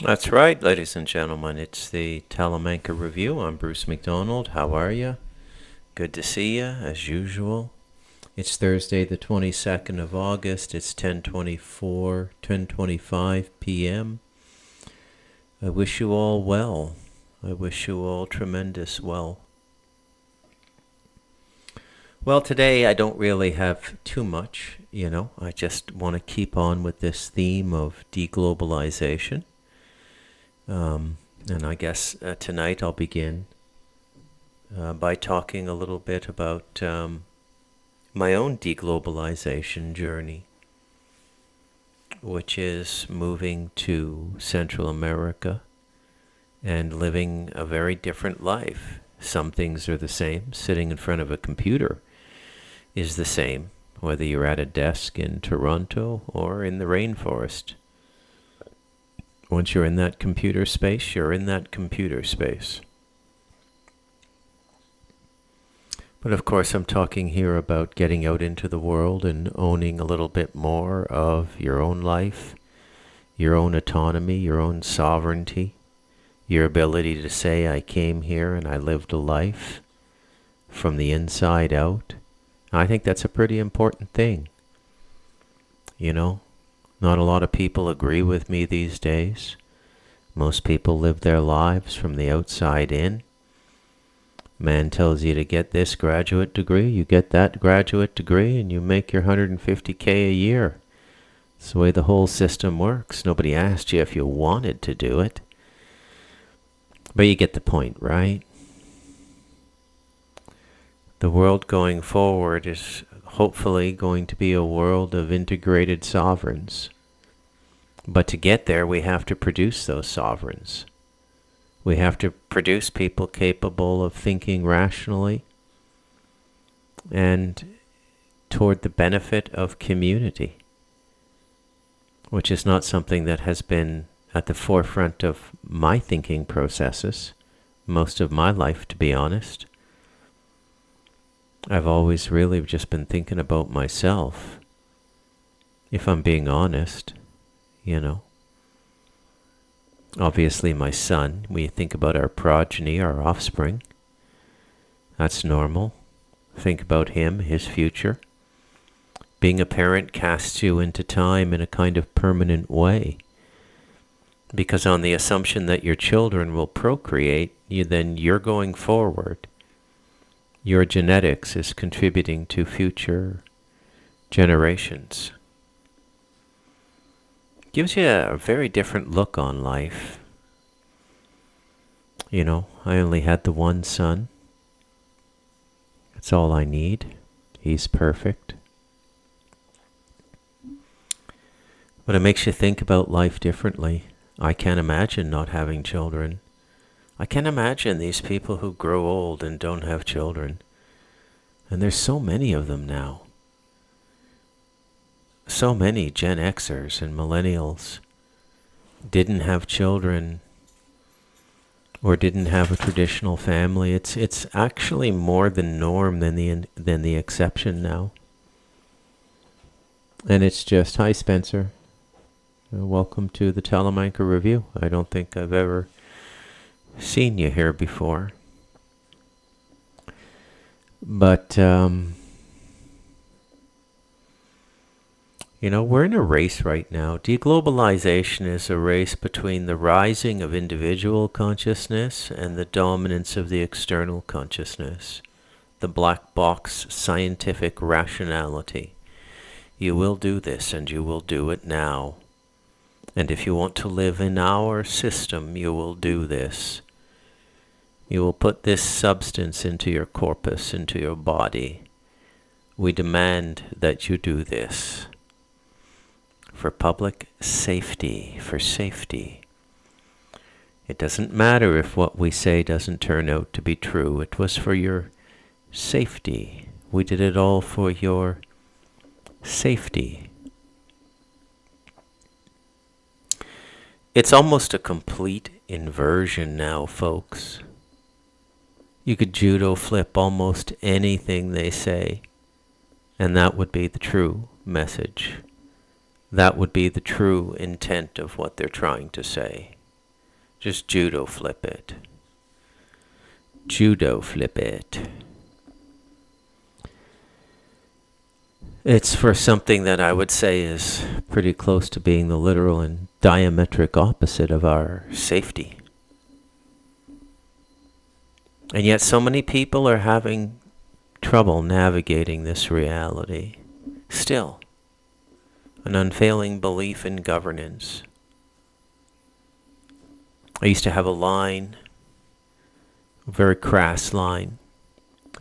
That's right, ladies and gentlemen. It's the Talamanca Review. I'm Bruce McDonald. How are you? Good to see you, as usual. It's Thursday, the 22nd of August. It's 10:25 p.m. I wish you all well. I wish you all tremendous well. Well, today I don't really have too much, I just want to keep on with this theme of deglobalization. And I guess tonight I'll begin by talking a little bit about my own deglobalization journey, which is moving to Central America and living a very different life. Some things are the same. Sitting in front of a computer is the same, whether you're at a desk in Toronto or in the rainforest. Once you're in that computer space, you're in that computer space. But of course, I'm talking here about getting out into the world and owning a little bit more of your own life, your own autonomy, your own sovereignty, your ability to say, I came here and I lived a life from the inside out. I think that's a pretty important thing. Not a lot of people agree with me these days. Most people live their lives from the outside in. Man tells you to get this graduate degree, you get that graduate degree, and you make your $150K a year. It's the way the whole system works. Nobody asked you if you wanted to do it. But you get the point, right? The world going forward is hopefully going to be a world of integrated sovereigns. But to get there, we have to produce those sovereigns. We have to produce people capable of thinking rationally and toward the benefit of community, which is not something that has been at the forefront of my thinking processes most of my life, to be honest. I've always really just been thinking about myself, if I'm being honest, Obviously my son, we think about our progeny, our offspring. That's normal. Think about him, his future. Being a parent casts you into time in a kind of permanent way. Because on the assumption that your children will procreate, then you're going forward. Your genetics is contributing to future generations. Gives you a very different look on life. I only had the one son. That's all I need. He's perfect. But it makes you think about life differently. I can't imagine not having children. I can't imagine these people who grow old and don't have children. And there's so many of them now. So many Gen Xers and millennials didn't have children or didn't have a traditional family. It's actually more the norm than the exception now. And it's just, hi Spencer, welcome to the Talamanca Review. I don't think I've ever seen you here before. But we're in a race right now. Deglobalization is a race between the rising of individual consciousness and the dominance of the external consciousness, the black box scientific rationality. You will do this and you will do it now. And if you want to live in our system, you will do this. You will put this substance into your corpus, into your body. We demand that you do this. For public safety, for safety. It doesn't matter if what we say doesn't turn out to be true. It was for your safety. We did it all for your safety. It's almost a complete inversion now, folks. You could judo flip almost anything they say, and that would be the true message. That would be the true intent of what they're trying to say. Just judo flip it. Judo flip it. It's for something that I would say is pretty close to being the literal and diametric opposite of our safety. And yet so many people are having trouble navigating this reality. Still, an unfailing belief in governance. I used to have a line, a very crass line.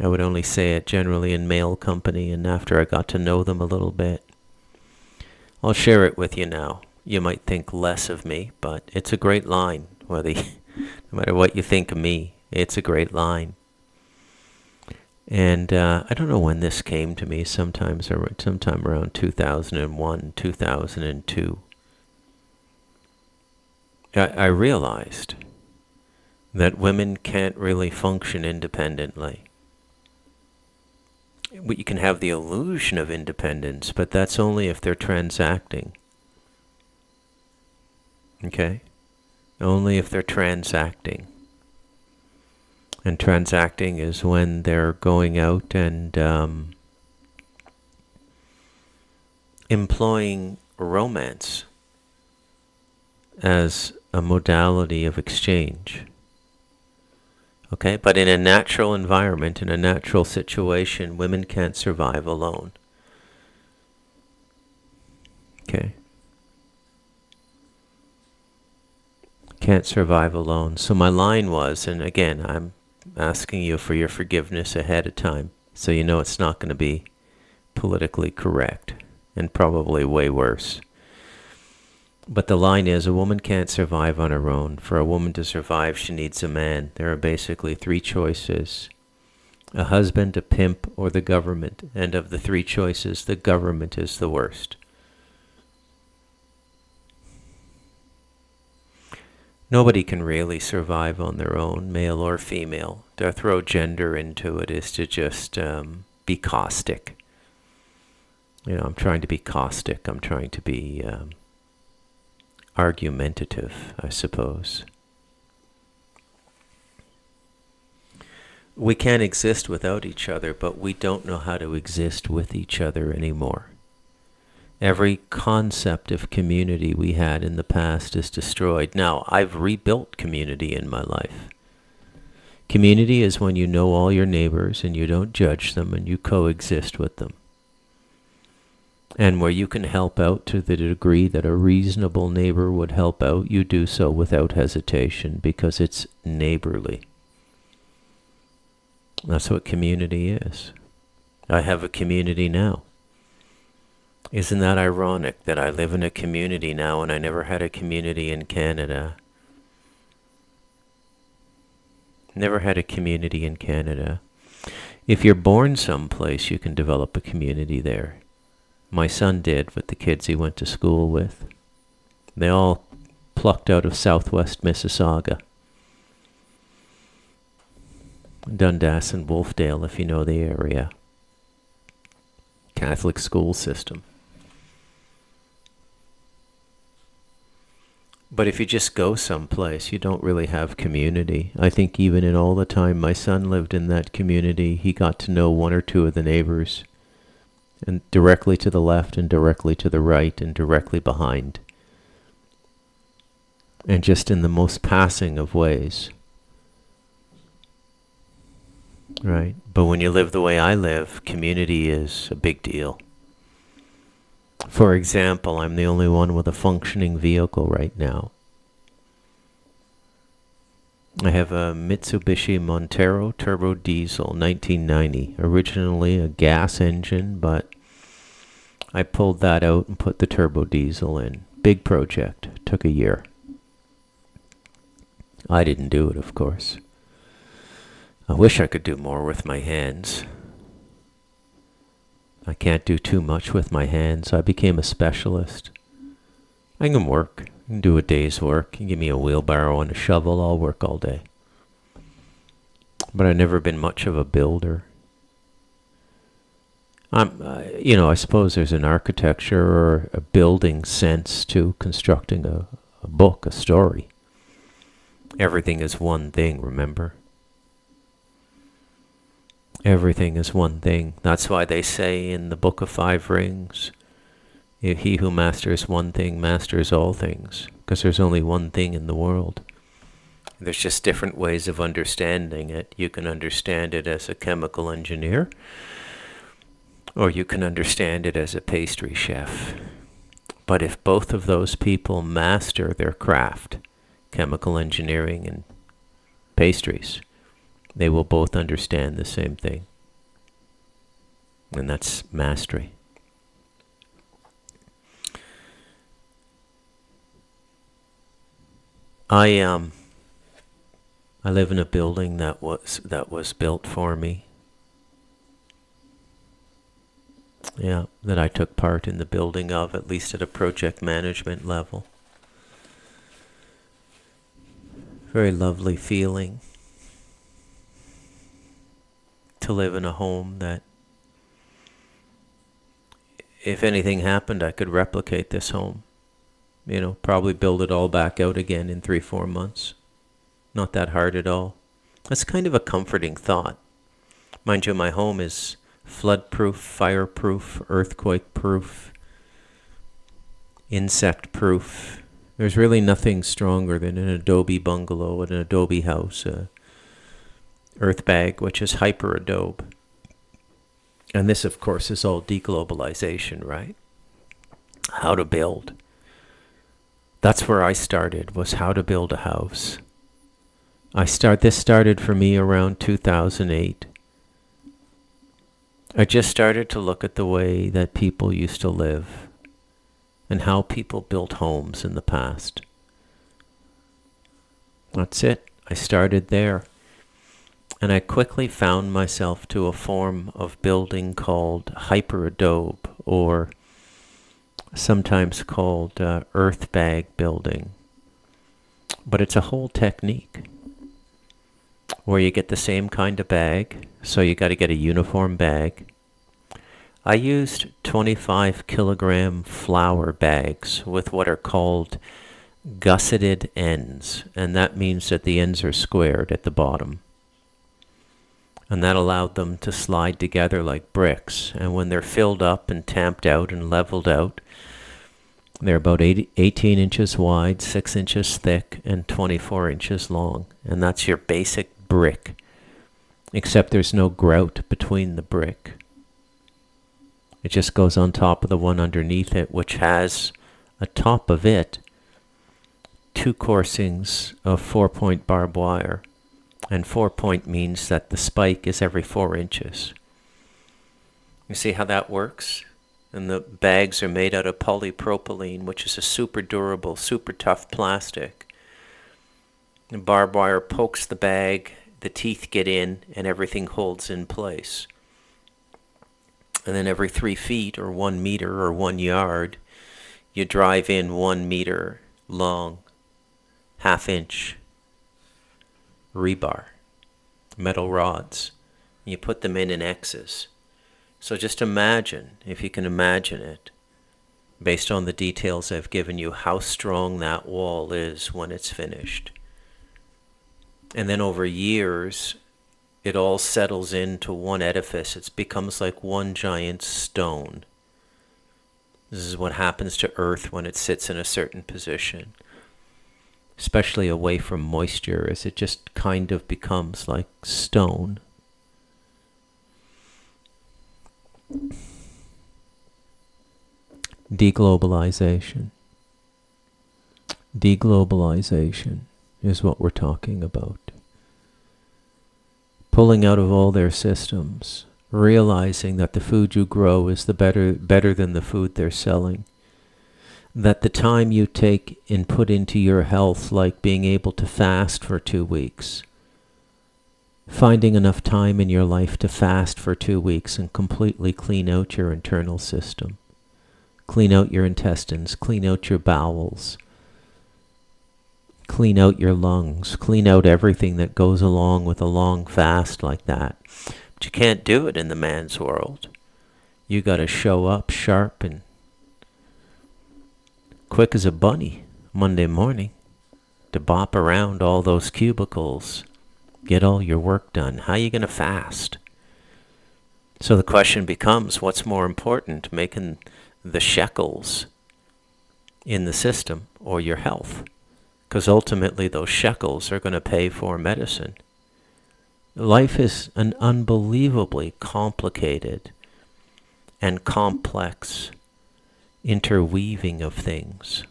I would only say it generally in male company, and after I got to know them a little bit. I'll share it with you now. You might think less of me, but it's a great line. No matter what you think of me, it's a great line. And I don't know when this came to me, sometime around 2001, 2002. I realized that women can't really function independently. You can have the illusion of independence, but that's only if they're transacting. Okay? Only if they're transacting. And transacting is when they're going out and employing romance as a modality of exchange. Okay, but in a natural environment, in a natural situation, women can't survive alone. Okay? Can't survive alone. So my line was, and again, I'm asking you for your forgiveness ahead of time, so you know it's not going to be politically correct, and probably way worse. But the line is, a woman can't survive on her own. For a woman to survive, she needs a man. There are basically three choices: a husband, a pimp, or the government. And of the three choices, the government is the worst. Nobody can really survive on their own, male or female. To throw gender into it is to just be caustic. You know, I'm trying to be caustic. I'm trying to be argumentative, I suppose. We can't exist without each other, but we don't know how to exist with each other anymore. Every concept of community we had in the past is destroyed. Now, I've rebuilt community in my life. Community is when you know all your neighbors and you don't judge them and you coexist with them. And where you can help out to the degree that a reasonable neighbor would help out, you do so without hesitation because it's neighborly. That's what community is. I have a community now. Isn't that ironic that I live in a community now and I never had a community in Canada? Never had a community in Canada. If you're born someplace, you can develop a community there. My son did with the kids he went to school with. They all plucked out of southwest Mississauga. Dundas and Wolfdale, if you know the area. Catholic school system. But if you just go someplace, you don't really have community. I think even in all the time my son lived in that community, he got to know one or two of the neighbors. And directly to the left and directly to the right and directly behind. And just in the most passing of ways. Right? But when you live the way I live, community is a big deal. For example, I'm the only one with a functioning vehicle right now. I have a Mitsubishi Montero turbo diesel 1990. Originally a gas engine, but I pulled that out and put the turbo diesel in. Big project. Took a year. I didn't do it, of course. I wish I could do more with my hands. I can't do too much with my hands. I became a specialist. I can work. I can do a day's work. You give me a wheelbarrow and a shovel, I'll work all day. but I've never been much of a builder. I suppose there's an architecture or a building sense to constructing a book, a story. Everything is one thing, remember? Everything is one thing. That's why they say in the Book of Five Rings, he who masters one thing masters all things, because there's only one thing in the world. There's just different ways of understanding it. You can understand it as a chemical engineer, or you can understand it as a pastry chef. But if both of those people master their craft, chemical engineering and pastries, they will both understand the same thing. And that's mastery. I live in a building that was built for me. Yeah, that I took part in the building of, at least at a project management level. Very lovely feeling to live in a home that, if anything happened, I could replicate this home. Probably build it all back out again in 3-4 months. Not that hard at all. That's kind of a comforting thought. Mind you, my home is flood-proof, fire-proof, earthquake-proof, insect-proof. There's really nothing stronger than an adobe bungalow, an adobe house, earth bag, which is hyper-adobe. And this, of course, is all deglobalization, right? How to build. That's where I started, was how to build a house. This started for me around 2008. I just started to look at the way that people used to live and how people built homes in the past. That's it. I started there. And I quickly found myself to a form of building called hyper-adobe, or sometimes called earth bag building. But it's a whole technique where you get the same kind of bag, so you got to get a uniform bag. I used 25 kilogram flour bags with what are called gusseted ends, and that means that the ends are squared at the bottom. And that allowed them to slide together like bricks, and when they're filled up and tamped out and leveled out, they're about 18 inches wide, 6 inches thick, and 24 inches long. And that's your basic brick, except there's no grout between the brick. It just goes on top of the one underneath it, which has atop of it 2 coursings of 4-point barbed wire. And 4-point means that the spike is every 4 inches. You see how that works? And the bags are made out of polypropylene, which is a super durable, super tough plastic. The barbed wire pokes the bag, the teeth get in, and everything holds in place. And then every 3 feet, or 1 meter, or 1 yard, you drive in 1 meter long, 1/2 inch rebar, metal rods. You put them in X's. So just imagine, if you can imagine it, based on the details I've given you, how strong that wall is when it's finished. And then over years, it all settles into one edifice. It becomes like one giant stone. This is what happens to Earth when it sits in a certain position, especially away from moisture, as it just kind of becomes like stone. Deglobalization. Deglobalization is what we're talking about. Pulling out of all their systems, realizing that the food you grow is better than the food they're selling. That the time you take and put into your health, like being able to fast for 2 weeks, finding enough time in your life to fast for 2 weeks and completely clean out your internal system, clean out your intestines, clean out your bowels, Clean out your lungs. Clean out everything that goes along with a long fast like that. But you can't do it in the man's world. You got to show up sharp and quick as a bunny Monday morning to bop around all those cubicles, get all your work done. How are you going to fast? So the question becomes, what's more important, making the shekels in the system or your health? Because ultimately those shekels are going to pay for medicine. Life is an unbelievably complicated and complex interweaving of things.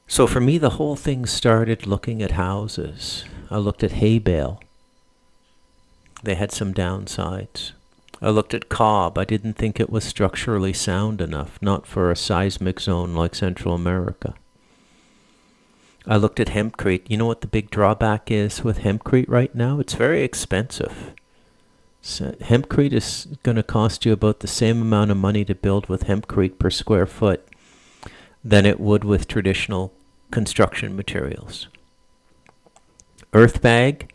So for me, the whole thing started looking at houses. I looked at hay bale. They had some downsides. I looked at cob. I didn't think it was structurally sound enough, not for a seismic zone like Central America. I looked at hempcrete. You know what the big drawback is with hempcrete right now? It's very expensive. So hempcrete is going to cost you about the same amount of money to build with hempcrete per square foot than it would with traditional construction materials. Earth bag,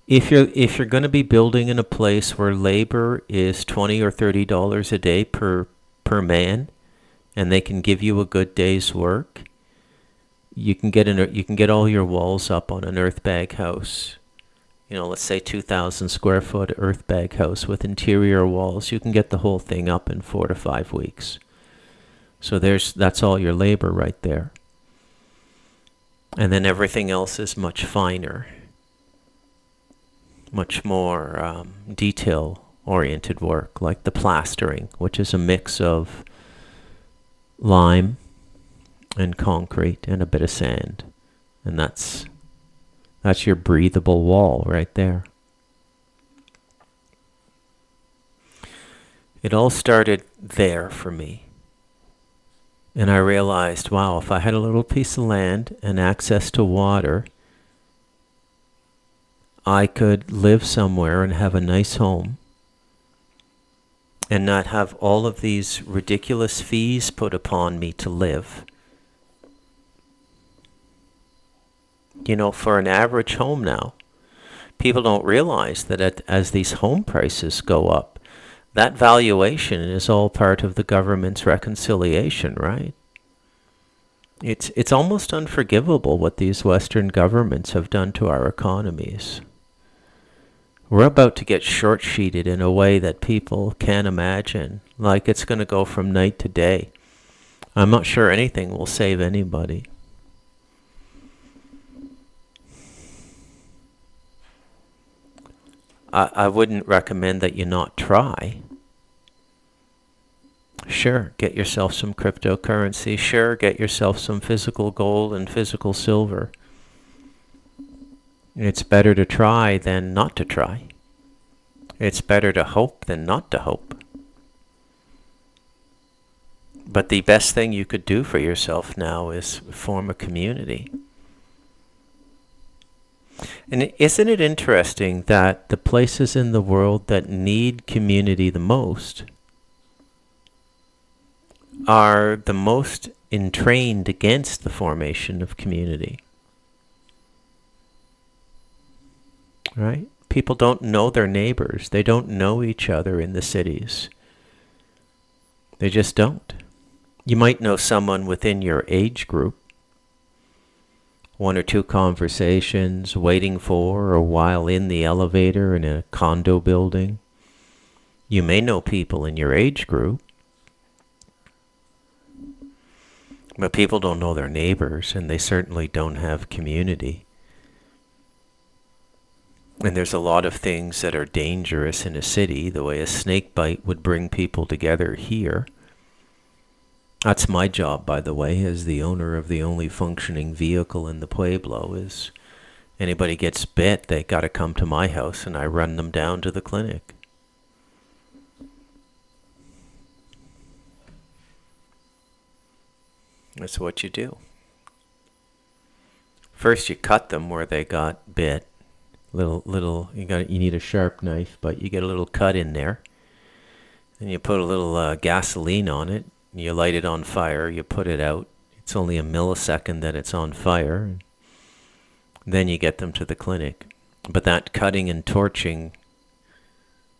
if you're going to be building in a place where labor is $20 or $30 a day per man, and they can give you a good day's work, you can get all your walls up on an earth bag house. Let's say 2,000 square foot earth bag house with interior walls. You can get the whole thing up in 4 to 5 weeks. So that's all your labor right there. And then everything else is much finer, much more detail-oriented work, like the plastering, which is a mix of lime and concrete and a bit of sand. And that's your breathable wall right there. It all started there for me. And I realized, wow, if I had a little piece of land and access to water, I could live somewhere and have a nice home and not have all of these ridiculous fees put upon me to live. For an average home now, people don't realize that as these home prices go up, that valuation is all part of the government's reconciliation, right? It's almost unforgivable what these Western governments have done to our economies. We're about to get short-sheeted in a way that people can't imagine, like it's going to go from night to day. I'm not sure anything will save anybody. I wouldn't recommend that you not try. Sure, get yourself some cryptocurrency. Sure, get yourself some physical gold and physical silver. It's better to try than not to try. It's better to hope than not to hope. But the best thing you could do for yourself now is form a community. And isn't it interesting that the places in the world that need community the most are the most entrained against the formation of community? Right? People don't know their neighbors. They don't know each other in the cities. They just don't. You might know someone within your age group. 1 or 2 conversations waiting for or while in the elevator in a condo building. You may know people in your age group, but people don't know their neighbors, and they certainly don't have community. And there's a lot of things that are dangerous in a city, the way a snake bite would bring people together here. That's my job, by the way, as the owner of the only functioning vehicle in the Pueblo, is anybody gets bit, they got to come to my house and I run them down to the clinic. That's what you do. First you cut them where they got bit. You need a sharp knife, but you get a little cut in there. Then you put a little gasoline on it. You light it on fire, you put it out. It's only a millisecond that it's on fire. Then you get them to the clinic. But that cutting and torching,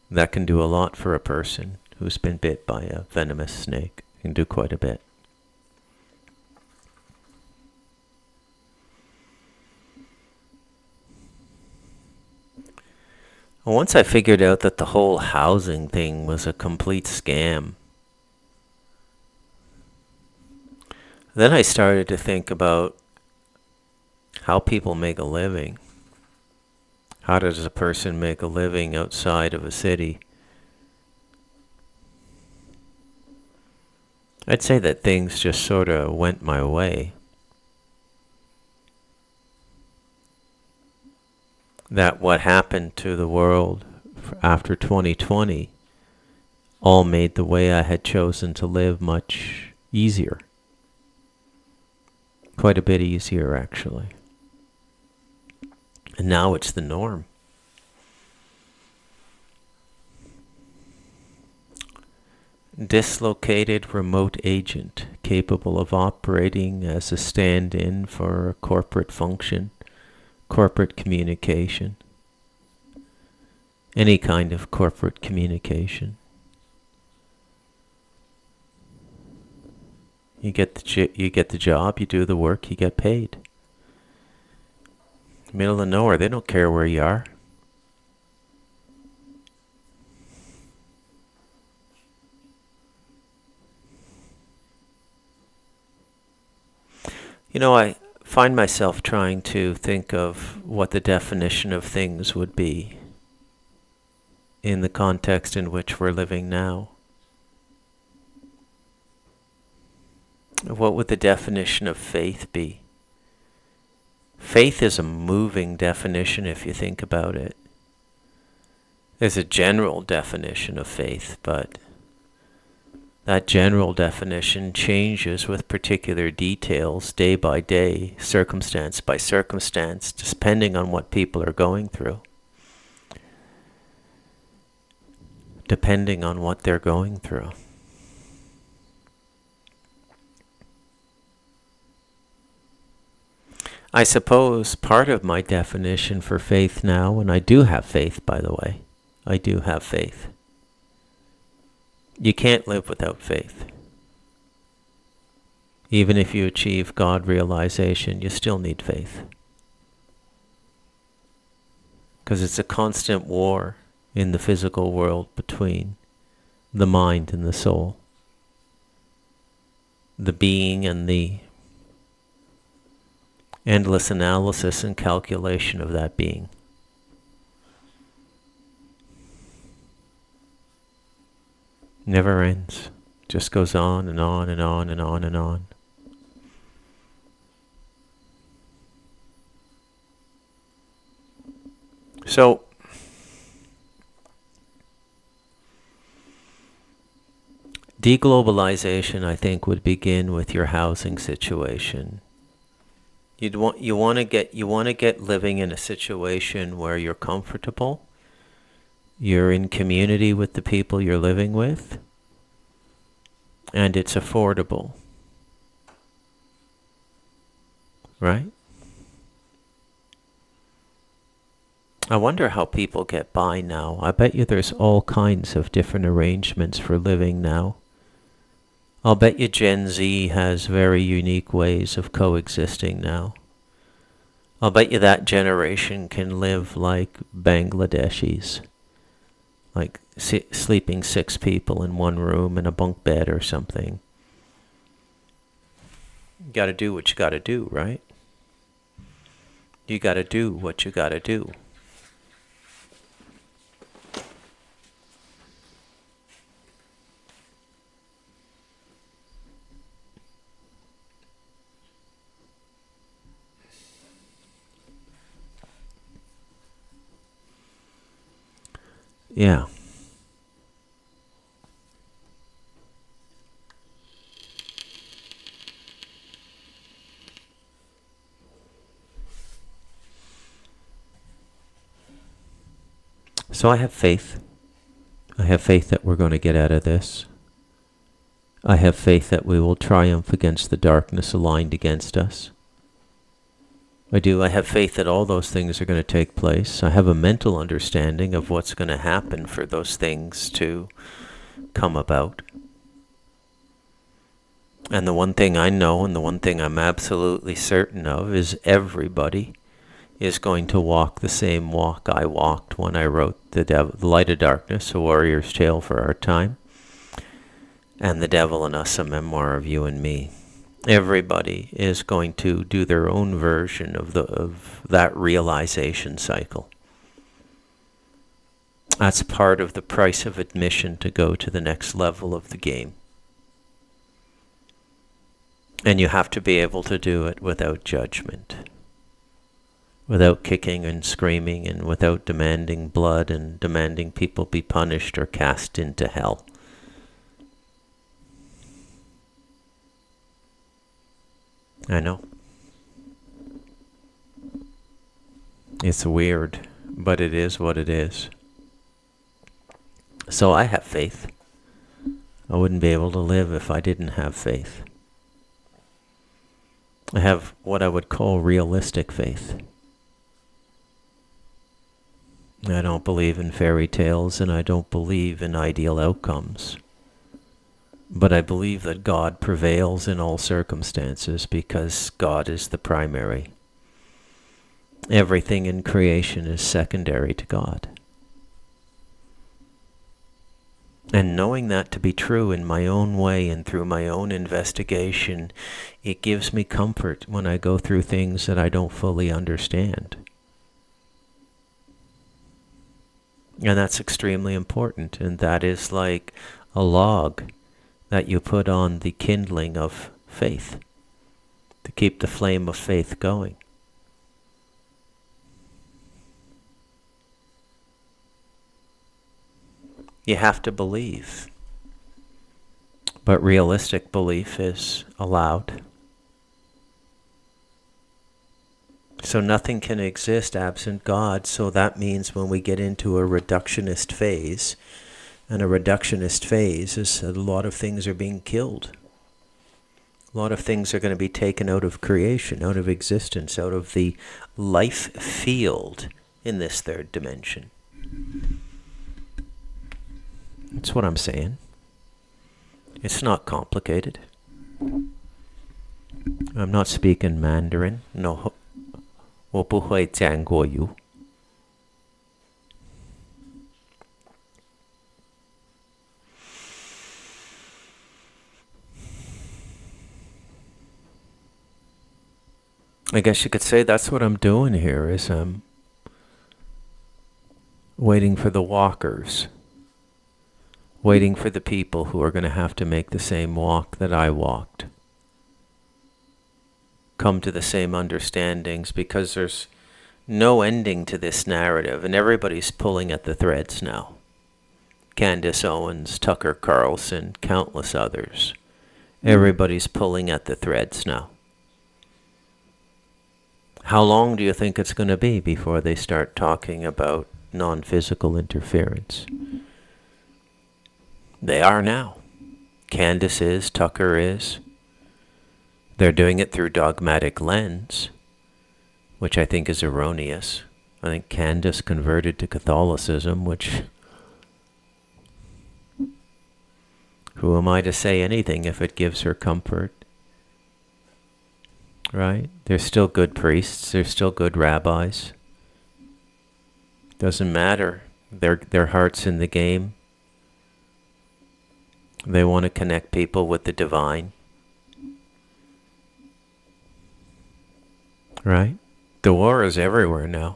that can do a lot for a person who's been bit by a venomous snake. It can do quite a bit. Once I figured out that the whole housing thing was a complete scam, then I started to think about how people make a living. How does a person make a living outside of a city? I'd say that things just sort of went my way. That what happened to the world after 2020 all made the way I had chosen to live much easier. Quite a bit easier, actually. And now it's the norm. Dislocated remote agent capable of operating as a stand-in for a corporate function, corporate communication, any kind of corporate communication. You get the job, you do the work, you get paid. Middle of nowhere, they don't care where you are. You know, I find myself trying to think of what the definition of things would be in the context in which we're living now. What would the definition of faith be? Faith is a moving definition if you think about it. There's a general definition of faith, but that general definition changes with particular details day by day, circumstance by circumstance, depending on what people are going through. Depending on what they're going through. I suppose part of my definition for faith now, and I do have faith, by the way, I do have faith. You can't live without faith. Even if you achieve God realization, you still need faith. Because it's a constant war in the physical world between the mind and the soul. The being and the endless analysis and calculation of that being. Never ends. Just goes on and on and on and on and on. So, deglobalization, I think, would begin with your housing situation. You want to get living in a situation where you're comfortable, you're in community with the people you're living with, and it's affordable. Right? I wonder how people get by now. I bet you there's all kinds of different arrangements for living now. I'll bet you Gen Z has very unique ways of coexisting now. I'll bet you that generation can live like Bangladeshis. Like sleeping 6 people in one room in a bunk bed or something. You gotta do what you gotta do, right? You gotta do what you gotta do. Yeah. So I have faith. I have faith that we're going to get out of this. I have faith that we will triumph against the darkness aligned against us. I do. I have faith that all those things are going to take place. I have a mental understanding of what's going to happen for those things to come about. And the one thing I know, and the one thing I'm absolutely certain of, is everybody is going to walk the same walk I walked when I wrote The Light of Darkness, A Warrior's Tale for Our Time, and The Devil in Us, A Memoir of You and Me. Everybody is going to do their own version of that realization cycle. That's part of the price of admission to go to the next level of the game. And you have to be able to do it without judgment, without kicking and screaming, and without demanding blood and demanding people be punished or cast into hell. I know. It's weird, but it is what it is. So I have faith. I wouldn't be able to live if I didn't have faith. I have what I would call realistic faith. I don't believe in fairy tales, and I don't believe in ideal outcomes. But I believe that God prevails in all circumstances because God is the primary. Everything in creation is secondary to God. And knowing that to be true in my own way and through my own investigation, it gives me comfort when I go through things that I don't fully understand. And that's extremely important, and that is like a log that you put on the kindling of faith to keep the flame of faith going. You have to believe, but realistic belief is allowed. So nothing can exist absent God, so that means when we get into a reductionist phase, and a reductionist phase is a lot of things are being killed. A lot of things are going to be taken out of creation, out of existence, out of the life field in this third dimension. That's what I'm saying. It's not complicated. I'm not speaking Mandarin. No, 我不会讲国语. I guess you could say that's what I'm doing here, is I'm waiting for the walkers, waiting for the people who are going to have to make the same walk that I walked, come to the same understandings, because there's no ending to this narrative, and everybody's pulling at the threads now. Candace Owens, Tucker Carlson, countless others. Everybody's pulling at the threads now. How long do you think it's going to be before they start talking about non-physical interference? They are now. Candace is, Tucker is. They're doing it through dogmatic lens, which I think is erroneous. I think Candace converted to Catholicism, which... who am I to say anything if it gives her comfort? Right? There's still good priests. There's still good rabbis. Doesn't matter. Their heart's in the game. They want to connect people with the divine. Right? The war is everywhere now.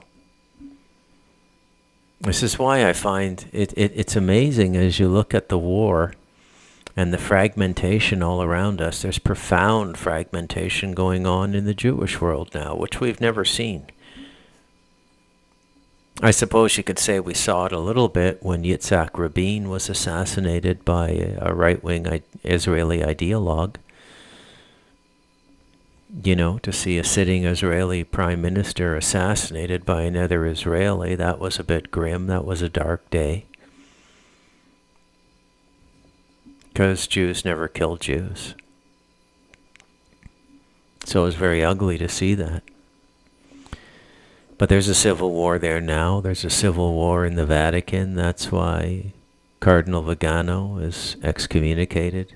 This is why I find it's amazing as you look at the war and the fragmentation all around us. There's profound fragmentation going on in the Jewish world now, which we've never seen. I suppose you could say we saw it a little bit when Yitzhak Rabin was assassinated by a right-wing Israeli ideologue. You know, to see a sitting Israeli prime minister assassinated by another Israeli, that was a bit grim. That was a dark day. because Jews never killed Jews. So it was very ugly to see that. But there's a civil war there now. There's a civil war in the Vatican. That's why Cardinal Vigano is excommunicated.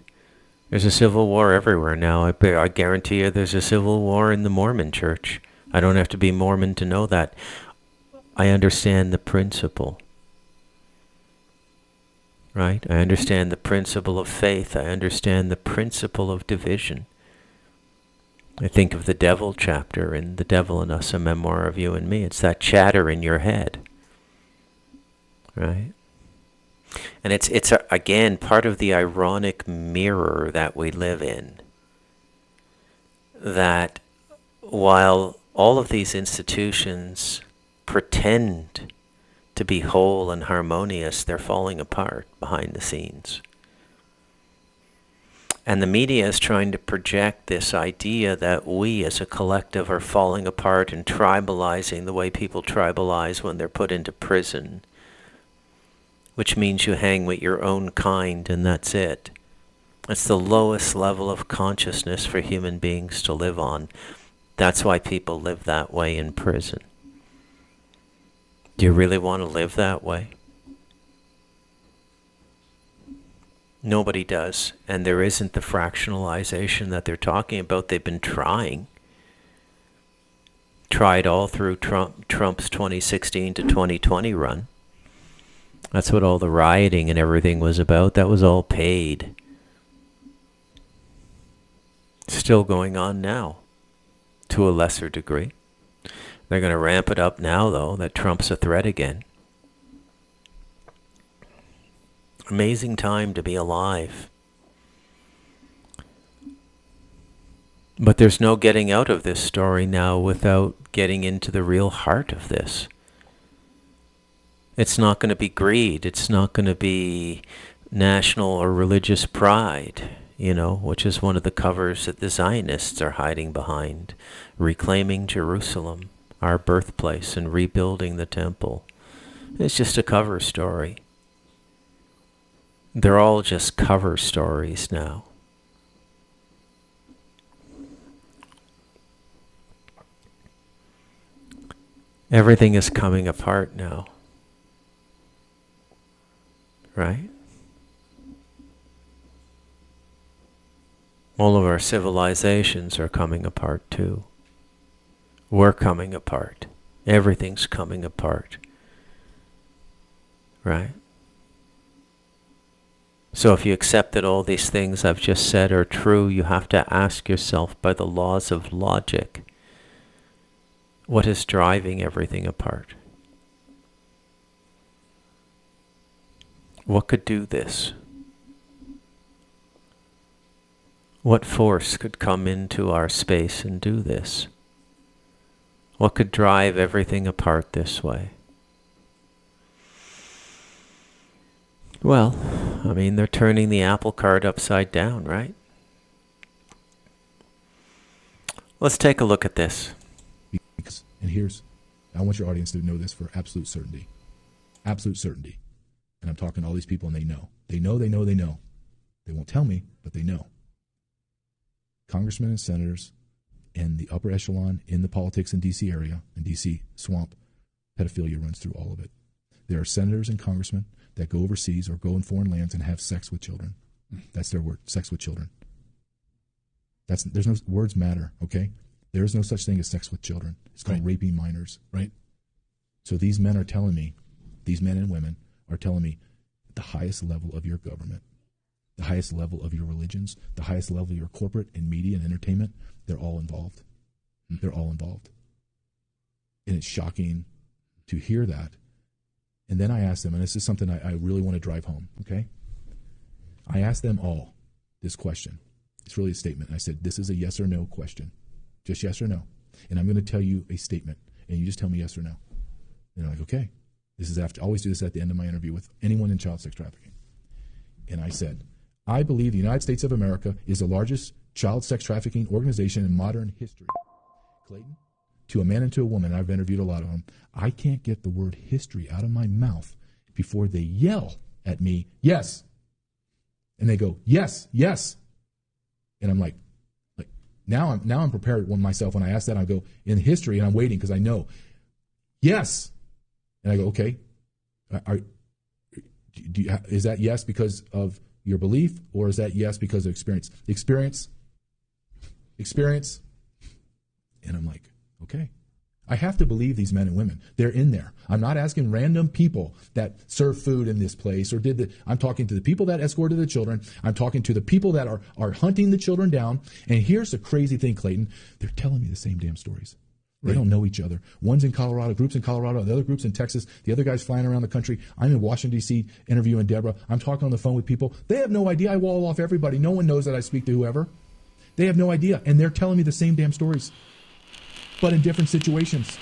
There's a civil war everywhere now. I guarantee you there's a civil war in the Mormon church. I don't have to be Mormon to know that. I understand the principle. Right? I understand the principle of faith. I understand the principle of division. I think of the devil chapter in The Devil in Us, a memoir of you and me. It's that chatter in your head. Right? And it's again, part of the ironic mirror that we live in. That while all of these institutions pretend to be whole and harmonious, they're falling apart behind the scenes. And the media is trying to project this idea that we as a collective are falling apart and tribalizing the way people tribalize when they're put into prison, which means you hang with your own kind and that's it. It's the lowest level of consciousness for human beings to live on. That's why people live that way in prison. Do you really want to live that way? Nobody does, and there isn't the fractionalization that they're talking about. They've been tried all through Trump's 2016 to 2020 run. That's what all the rioting and everything was about. That was all paid. Still going on now, to a lesser degree. They're going to ramp it up now, though, that Trump's a threat again. Amazing time to be alive. But there's no getting out of this story now without getting into the real heart of this. It's not going to be greed. It's not going to be national or religious pride, which is one of the covers that the Zionists are hiding behind. Reclaiming Jerusalem, our birthplace, and rebuilding the temple. It's just a cover story. They're all just cover stories now. Everything is coming apart now. Right? All of our civilizations are coming apart too. We're coming apart. Everything's coming apart. Right? So if you accept that all these things I've just said are true, you have to ask yourself, by the laws of logic, what is driving everything apart? What could do this? What force could come into our space and do this? What could drive everything apart this way? Well, they're turning the apple cart upside down, right? Let's take a look at this. And I want your audience to know this for absolute certainty. Absolute certainty. And I'm talking to all these people and they know. They know. They won't tell me, but they know. Congressmen and senators and the upper echelon in the politics in D.C. area, in D.C. swamp, pedophilia runs through all of it. There are senators and congressmen that go overseas or go in foreign lands and have sex with children. That's their word, sex with children. There's no words matter, okay? There is no such thing as sex with children. It's called raping minors. Right. So these men are telling me, these men and women are telling me, the highest level of your government, the highest level of your religions, the highest level of your corporate and media and entertainment, they're all involved. They're all involved. And it's shocking to hear that. And then I asked them, and this is something I really want to drive home, okay? I asked them all this question. It's really a statement. I said, this is a yes or no question. Just yes or no. And I'm going to tell you a statement, and you just tell me yes or no. And they're like, okay. This is after. I always do this at the end of my interview with anyone in child sex trafficking. And I said, I believe the United States of America is the largest child sex trafficking organization in modern history. Clayton? To a man and to a woman, I've interviewed a lot of them, I can't get the word history out of my mouth before they yell at me, yes. And they go, yes, yes. And I'm like now I'm prepared when I ask that, I go in history and I'm waiting because I know, yes. And I go, okay, is that yes because of your belief, or is that yes because of experience? Experience. And I'm like, okay. I have to believe these men and women. They're in there. I'm not asking random people that serve food in this place or I'm talking to the people that escorted the children. I'm talking to the people that are hunting the children down. And here's the crazy thing, Clayton. They're telling me the same damn stories. They don't know each other. One's in Colorado, groups in Colorado, the other group's in Texas, the other guy's flying around the country. I'm in Washington, D.C. interviewing Deborah. I'm talking on the phone with people. They have no idea. I wall off everybody. No one knows that I speak to whoever. They have no idea. And they're telling me the same damn stories, but in different situations.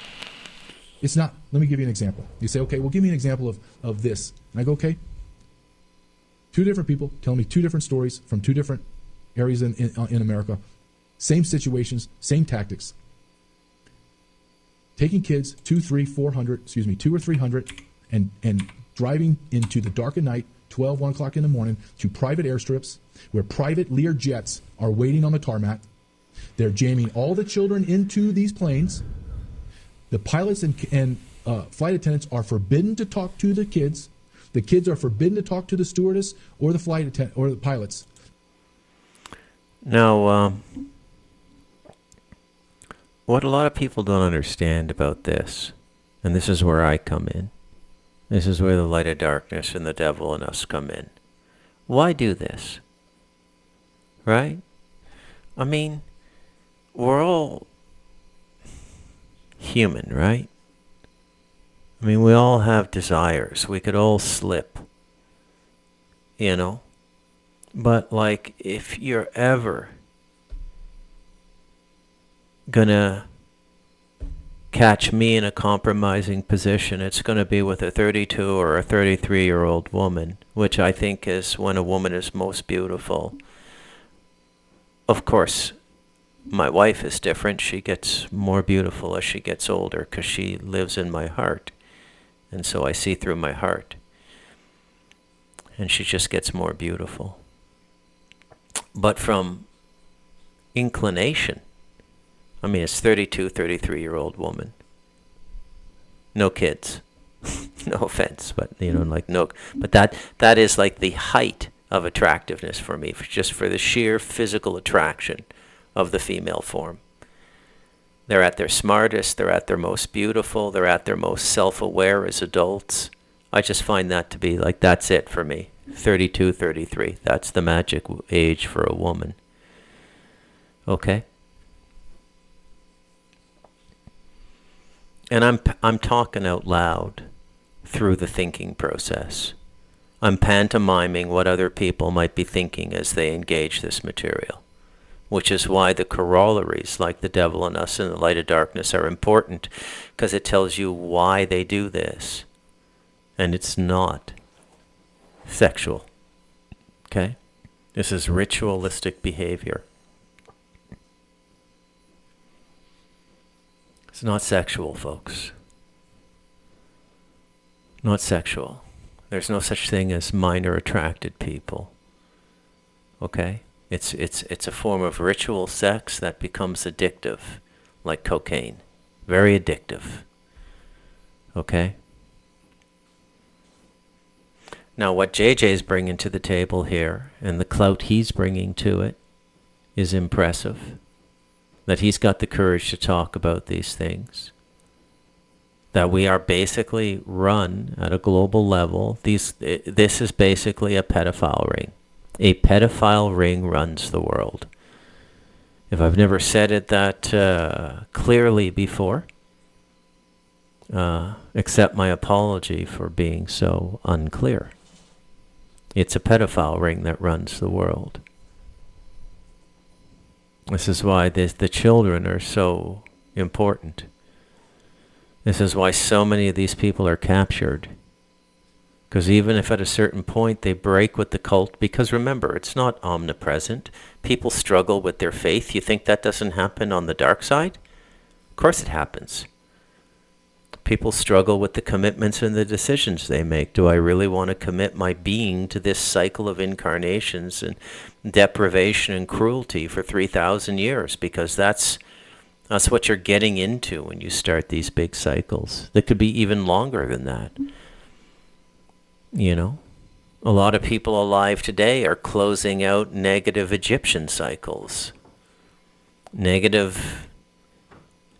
It's not, let me give you an example. You say, okay, well, give me an example of this. And I go, okay. Two different people tell me two different stories from two different areas in America. Same situations, same tactics. Taking kids 2 or 300 and driving into the dark of night, 12, 1 o'clock in the morning, to private airstrips where private Lear jets are waiting on the tarmac. They're jamming all the children into these planes. The pilots and flight attendants are forbidden to talk to the kids. The kids are forbidden to talk to the stewardess or the flight attendant or the pilots. Now, what a lot of people don't understand about this, and this is where I come in, this is where the light of darkness and the devil and us come in. Why do this? Right? I mean, we're all human, right? I mean, we all have desires. We could all slip, you know? But, like, if you're ever gonna catch me in a compromising position, it's gonna be with a 32 or a 33-year-old woman, which I think is when a woman is most beautiful. Of course, my wife is different. She gets more beautiful as she gets older because she lives in my heart. And so I see through my heart. And she just gets more beautiful. But from inclination, I mean, it's 32, 33-year-old woman. No kids. No offense, but, you know, like no. But that is like the height of attractiveness for me, just for the sheer physical attraction of the female form. They're at their smartest, they're at their most beautiful, they're at their most self-aware as adults. I just find that to be like, that's it for me. 32, 33, that's the magic age for a woman. Okay? And I'm talking out loud through the thinking process. I'm pantomiming what other people might be thinking as they engage this material, which is why the corollaries like the devil in us and the light of darkness are important, because it tells you why they do this. And it's not sexual. Okay? This is ritualistic behavior. It's not sexual, folks. Not sexual. There's no such thing as minor attracted people. Okay? It's a form of ritual sex that becomes addictive, like cocaine. Very addictive. Okay? Now, what JJ's bringing to the table here, and the clout he's bringing to it, is impressive. That he's got the courage to talk about these things. That we are basically run at a global level. This is basically a pedophile ring. A pedophile ring runs the world. If I've never said it that clearly before, accept my apology for being so unclear. It's a pedophile ring that runs the world. This is why the children are so important. This is why so many of these people are captured. Because even if at a certain point they break with the cult, because remember, it's not omnipresent. People struggle with their faith. You think that doesn't happen on the dark side? Of course it happens. People struggle with the commitments and the decisions they make. Do I really want to commit my being to this cycle of incarnations and deprivation and cruelty for 3,000 years? Because that's what you're getting into when you start these big cycles. That could be even longer than that. You know? A lot of people alive today are closing out negative Egyptian cycles, negative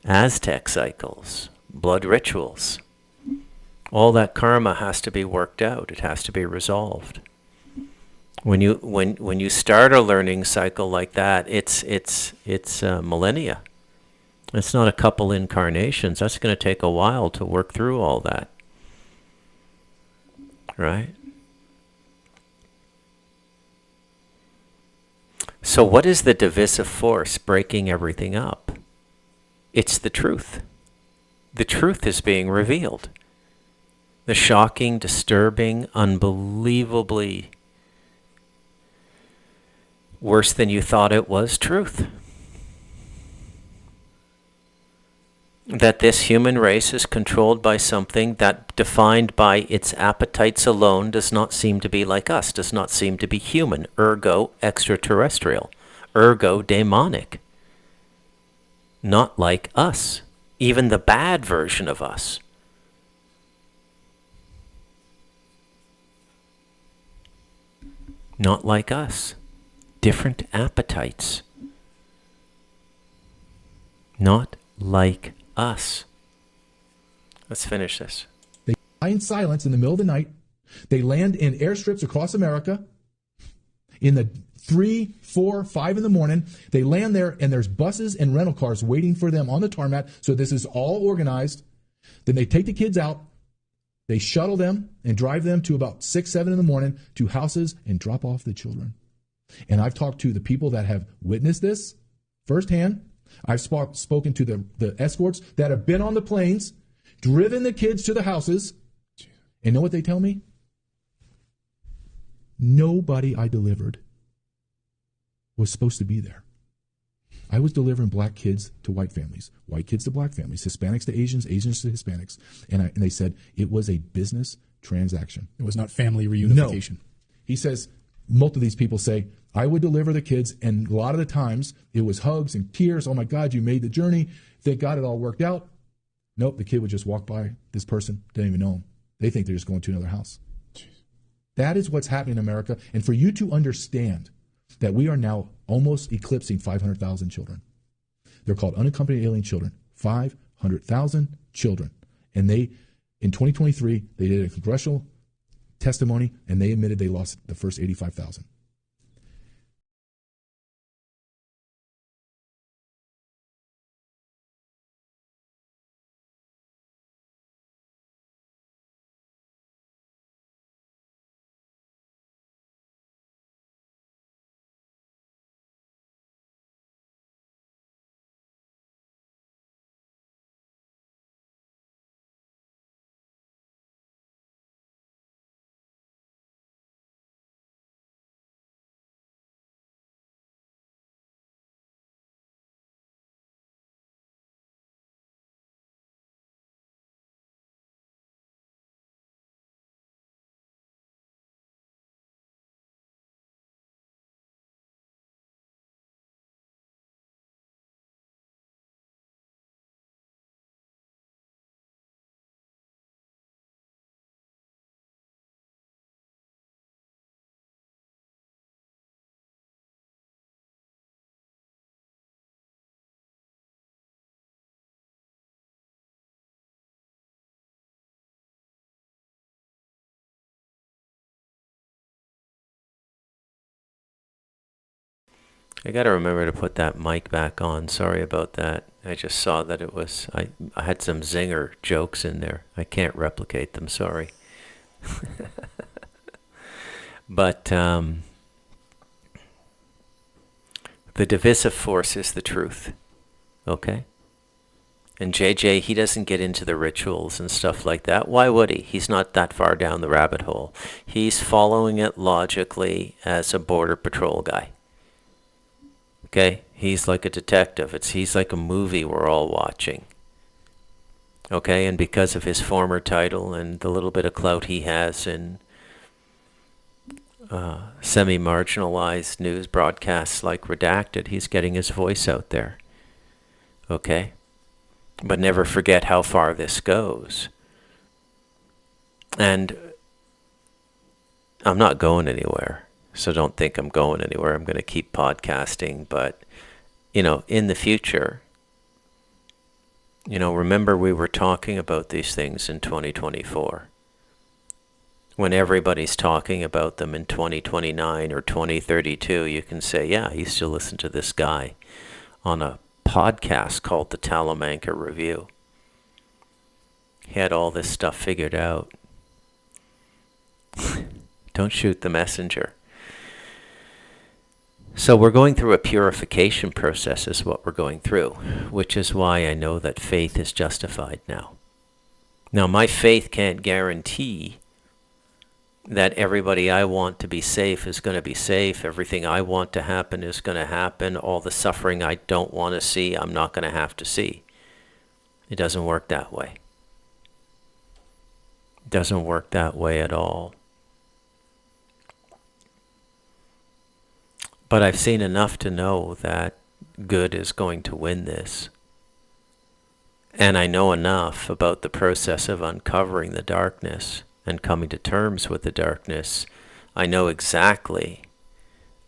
Aztec cycles, blood rituals. All that karma has to be worked out. It has to be resolved. When you start a learning cycle like that, it's millennia. It's not a couple incarnations. That's going to take a while to work through all that. Right? So what is the divisive force breaking everything up? It's the truth. The truth is being revealed. The shocking, disturbing, unbelievably worse than you thought it was truth. That this human race is controlled by something that, defined by its appetites alone, does not seem to be like us, does not seem to be human, ergo extraterrestrial, ergo demonic. Not like us, even the bad version of us. Not like us, different appetites. Not like us. Let's finish this. They fly in silence in the middle of the night. They land in airstrips across America in the 3, 4, 5 in the morning. They land there, and there's buses and rental cars waiting for them on the tarmac. So this is all organized. Then they take the kids out. They shuttle them and drive them to about 6, 7 in the morning to houses and drop off the children. And I've talked to the people that have witnessed this firsthand. I've spoken to the escorts that have been on the planes, driven the kids to the houses, and know what they tell me? Nobody I delivered was supposed to be there. I was delivering black kids to white families, white kids to black families, Hispanics to Asians, Asians to Hispanics, and they said it was a business transaction. It was not family reunification. No. He says, most of these people say, I would deliver the kids, and a lot of the times it was hugs and tears. Oh my God, you made the journey. Thank God it all worked out. Nope, the kid would just walk by this person, didn't even know him. They think they're just going to another house. Jeez. That is what's happening in America. And for you to understand that we are now almost eclipsing 500,000 children. They're called unaccompanied alien children. 500,000 children. And they, in 2023, they did a congressional testimony, and they admitted they lost the first 85,000. I got to remember to put that mic back on. Sorry about that. I just saw that it was, I had some zinger jokes in there. I can't replicate them, sorry. But the divisive force is the truth, okay? And JJ, he doesn't get into the rituals and stuff like that. Why would he? He's not that far down the rabbit hole. He's following it logically as a border patrol guy. Okay? He's like a detective. He's like a movie we're all watching. Okay, and because of his former title and the little bit of clout he has in semi-marginalized news broadcasts like Redacted, he's getting his voice out there. Okay? But never forget how far this goes. And I'm not going anywhere, so don't think I'm going anywhere. I'm going to keep podcasting, but, in the future, remember we were talking about these things in 2024. When everybody's talking about them in 2029 or 2032, you can say, yeah, I used to listen to this guy on a podcast called the Talamanca Review. He had all this stuff figured out. Don't shoot the messenger. So we're going through a purification process is what we're going through, which is why I know that faith is justified now. Now, my faith can't guarantee that everybody I want to be safe is going to be safe. Everything I want to happen is going to happen. All the suffering I don't want to see, I'm not going to have to see. It doesn't work that way. It doesn't work that way at all. But I've seen enough to know that good is going to win this. And I know enough about the process of uncovering the darkness and coming to terms with the darkness. I know exactly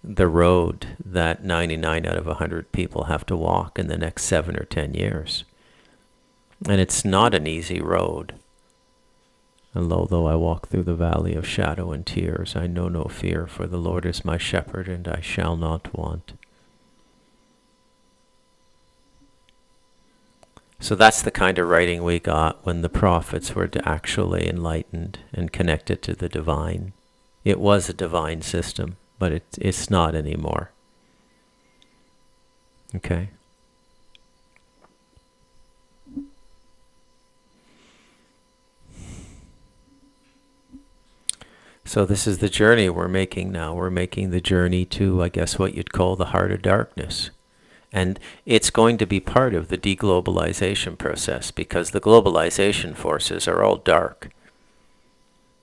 the road that 99 out of 100 people have to walk in the next 7 or 10 years. And it's not an easy road. And lo, though I walk through the valley of shadow and tears, I know no fear, for the Lord is my shepherd, and I shall not want. So that's the kind of writing we got when the prophets were actually enlightened and connected to the divine. It was a divine system, but it's not anymore. Okay? So this is the journey we're making now. We're making the journey to, I guess, what you'd call the heart of darkness. And it's going to be part of the deglobalization process because the globalization forces are all dark.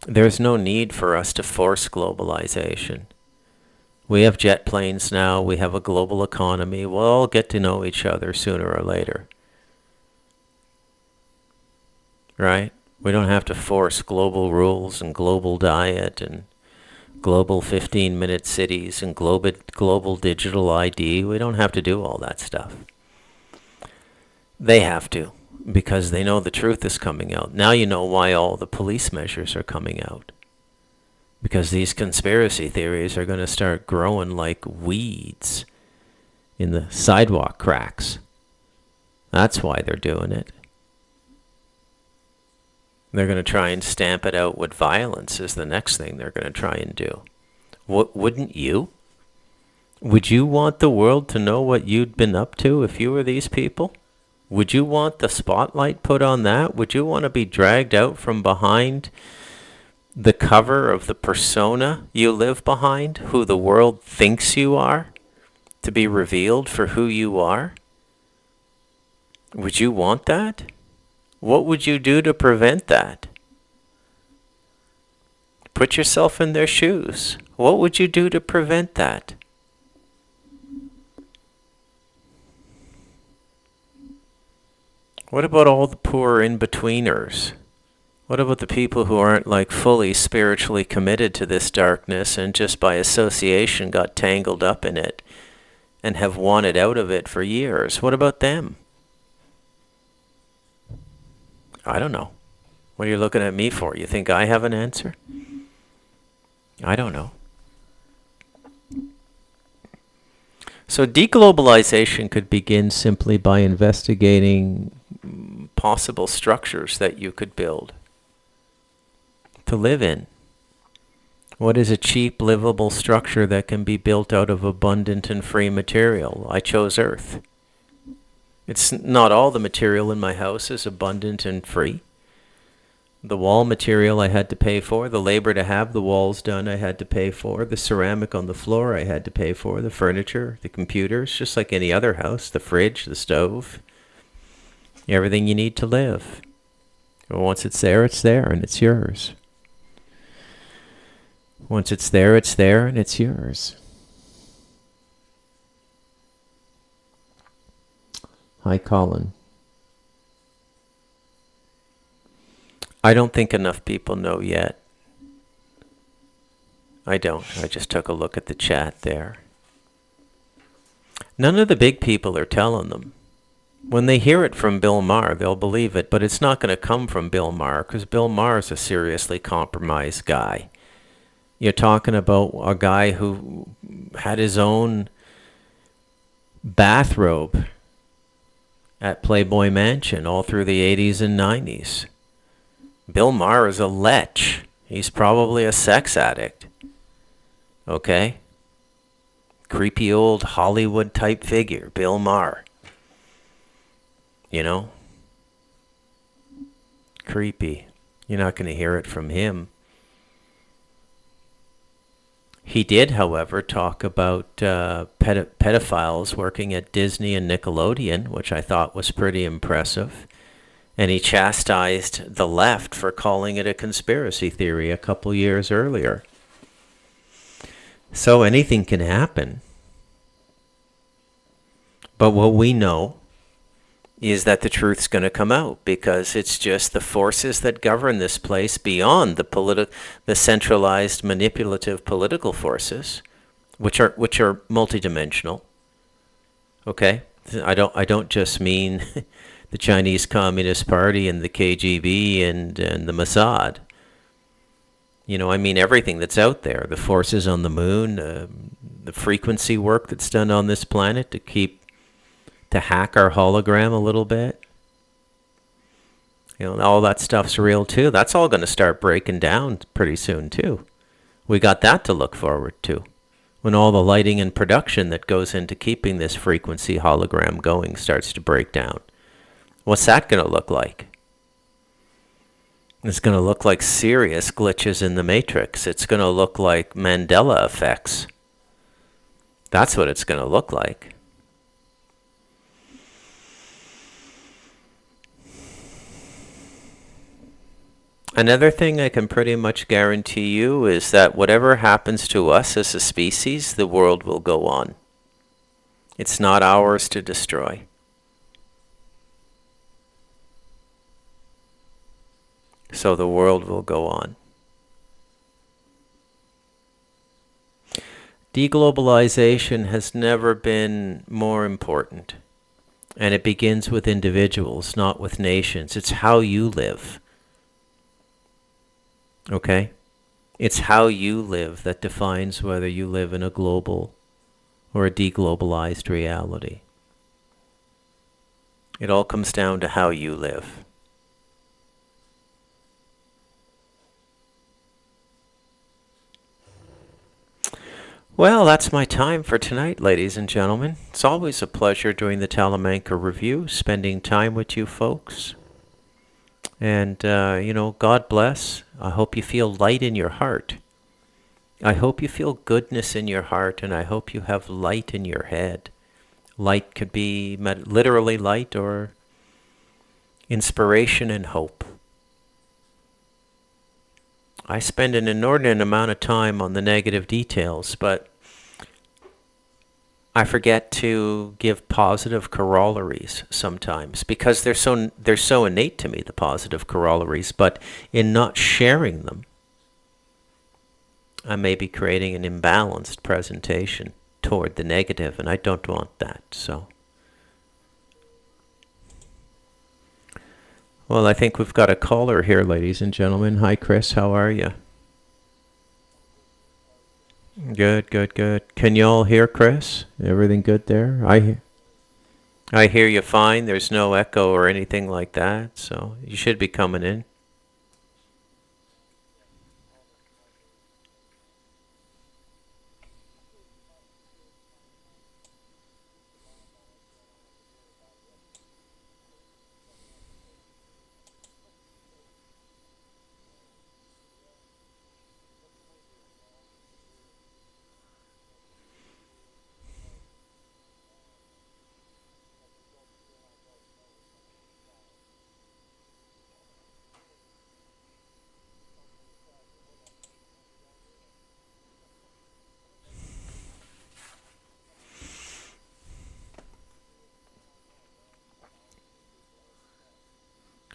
There's no need for us to force globalization. We have jet planes now. We have a global economy. We'll all get to know each other sooner or later. Right? We don't have to force global rules and global diet and global 15-minute cities and global digital ID. We don't have to do all that stuff. They have to, because they know the truth is coming out. Now you know why all the police measures are coming out. Because these conspiracy theories are going to start growing like weeds in the sidewalk cracks. That's why they're doing it. They're going to try and stamp it out with violence is the next thing they're going to try and do. Wouldn't you? Would you want the world to know what you'd been up to if you were these people? Would you want the spotlight put on that? Would you want to be dragged out from behind the cover of the persona you live behind, who the world thinks you are, to be revealed for who you are? Would you want that? What would you do to prevent that? Put yourself in their shoes. What would you do to prevent that? What about all the poor in-betweeners? What about the people who aren't like fully spiritually committed to this darkness and just by association got tangled up in it and have wanted out of it for years? What about them? I don't know. What are you looking at me for? You think I have an answer? I don't know. So deglobalization could begin simply by investigating possible structures that you could build to live in. What is a cheap, livable structure that can be built out of abundant and free material? I chose Earth. It's not all the material in my house is abundant and free. The wall material I had to pay for, the labor to have the walls done I had to pay for, the ceramic on the floor I had to pay for, the furniture, the computers, just like any other house, the fridge, the stove, everything you need to live. Well, once it's there, and it's yours. Once it's there, and it's yours. Hi, Colin. I don't think enough people know yet. I don't. I just took a look at the chat there. None of the big people are telling them. When they hear it from Bill Maher, they'll believe it, but it's not going to come from Bill Maher because Bill Maher is a seriously compromised guy. You're talking about a guy who had his own bathrobe at Playboy Mansion all through the 80s and 90s. Bill Maher is a lech. He's probably a sex addict. Okay? Creepy old Hollywood type figure, Bill Maher. You know? Creepy. You're not going to hear it from him. He did, however, talk about pedophiles working at Disney and Nickelodeon, which I thought was pretty impressive. And he chastised the left for calling it a conspiracy theory a couple years earlier. So anything can happen. But what we know is that the truth's going to come out because it's just the forces that govern this place beyond the centralized manipulative political forces, which are multidimensional. Okay? I don't just mean the Chinese Communist Party and the KGB and the Mossad. You know, I mean everything that's out there, the forces on the moon, the frequency work that's done on this planet to hack our hologram a little bit. You know, all that stuff's real too. That's all going to start breaking down pretty soon too. We got that to look forward to. When all the lighting and production that goes into keeping this frequency hologram going starts to break down. What's that going to look like? It's going to look like serious glitches in the matrix. It's going to look like Mandela effects. That's what it's going to look like. Another thing I can pretty much guarantee you is that whatever happens to us as a species, the world will go on. It's not ours to destroy. So the world will go on. Deglobalization has never been more important. And it begins with individuals, not with nations. It's how you live. Okay? It's how you live that defines whether you live in a global or a deglobalized reality. It all comes down to how you live. Well, that's my time for tonight, ladies and gentlemen. It's always a pleasure doing the Talamanca Review, spending time with you folks. And, God bless. I hope you feel light in your heart. I hope you feel goodness in your heart, and I hope you have light in your head. Light could be literally light or inspiration and hope. I spend an inordinate amount of time on the negative details, but I forget to give positive corollaries sometimes because they're so innate to me, the positive corollaries, but in not sharing them, I may be creating an imbalanced presentation toward the negative, and I don't want that. So, well, I think we've got a caller here, ladies and gentlemen. Hi, Chris. How are you? Good, good, good. Can you all hear Chris? Everything good there? I hear you fine. There's no echo or anything like that, so you should be coming in.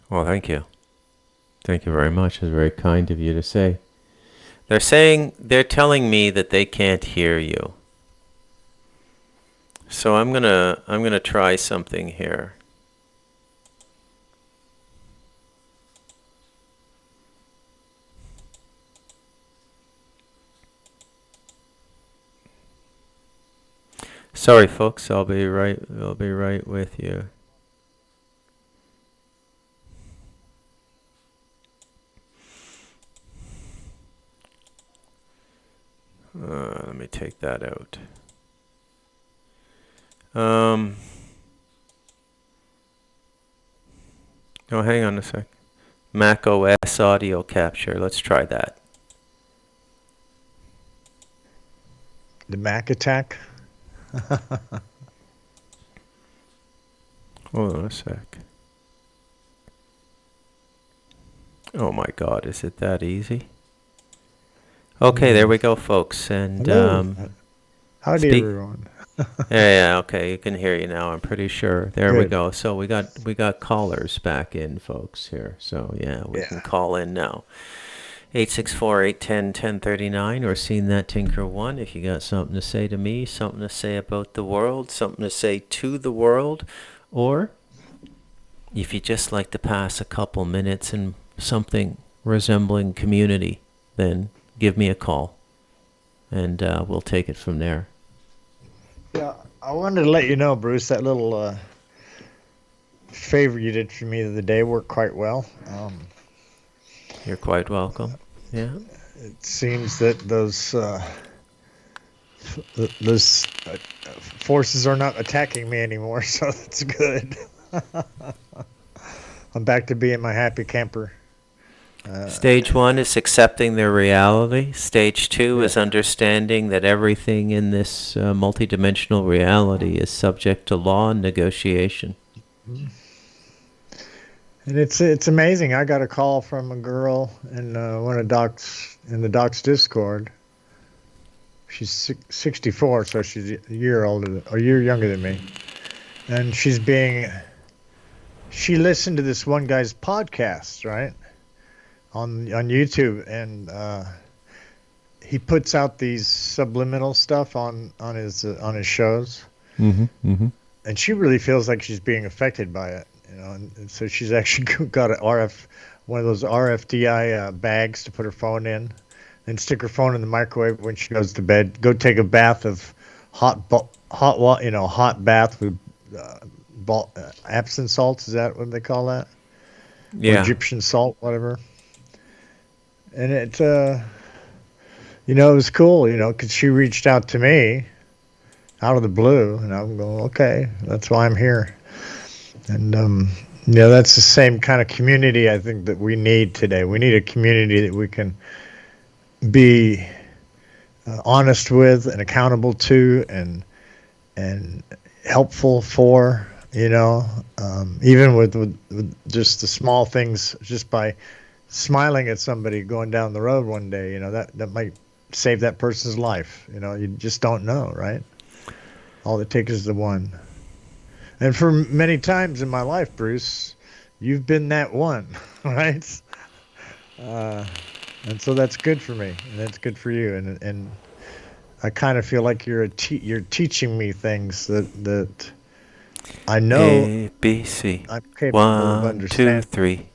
Well, thank you. Thank you very much. It's very kind of you to say. They're telling me that they can't hear you. So I'm gonna try something here. Sorry, folks. I'll be right. I'll be right with you. Let me take that out. Um. Oh, hang on a sec. Mac OS audio capture. Let's try that. The Mac attack. Hold on a sec. Oh my God, is it that easy? Okay, there we go, folks. And Hello. Howdy, speak. everyone. Yeah, okay, you can hear you now. I'm pretty sure. There we Good. go. So we got callers back in, folks, here. So yeah, we can Yeah. call in now. 864-810-1039 or seen that Tinker One. If you got something to say to me, something to say about the world, something to say to the world, or if you just like to pass a couple minutes in something resembling community, then give me a call, and we'll take it from there. Yeah. I wanted to let you know, Bruce, that little favor you did for me the other day worked quite well. You're quite welcome. Yeah. It seems that those forces are not attacking me anymore, so that's good. I'm back to being my happy camper. Stage one is accepting their reality. Stage two Yeah. is understanding that everything in this multidimensional reality is subject to law and negotiation. And it's amazing. I got a call from a girl in one of Doc's in the Doc's Discord. She's 64, so she's a year older, a year younger than me, and she listened to this one guy's podcast, right, on YouTube, and he puts out these subliminal stuff on his shows, Mm-hmm. Mm-hmm. and she really feels like she's being affected by it, and so she's actually got one of those RFDI bags to put her phone in, and stick her phone in the microwave when she goes to bed. Go take a bath of hot bath with Epsom salts. Is that what they call that? Or Yeah. Egyptian salt, whatever. And it was cool, because she reached out to me out of the blue, and I'm going, okay, that's why I'm here. And that's the same kind of community I think that we need today. We need a community that we can be honest with and accountable to, and helpful for, even with just the small things, just by smiling at somebody going down the road one day, that might save that person's life. You just don't know, right? All it takes is the one. And for many times in my life, Bruce, you've been that one, right? And so that's good for me, and that's good for you, and I kind of feel like you're teaching me things that I know A B C. I'm capable of 1, 2, understanding. 3.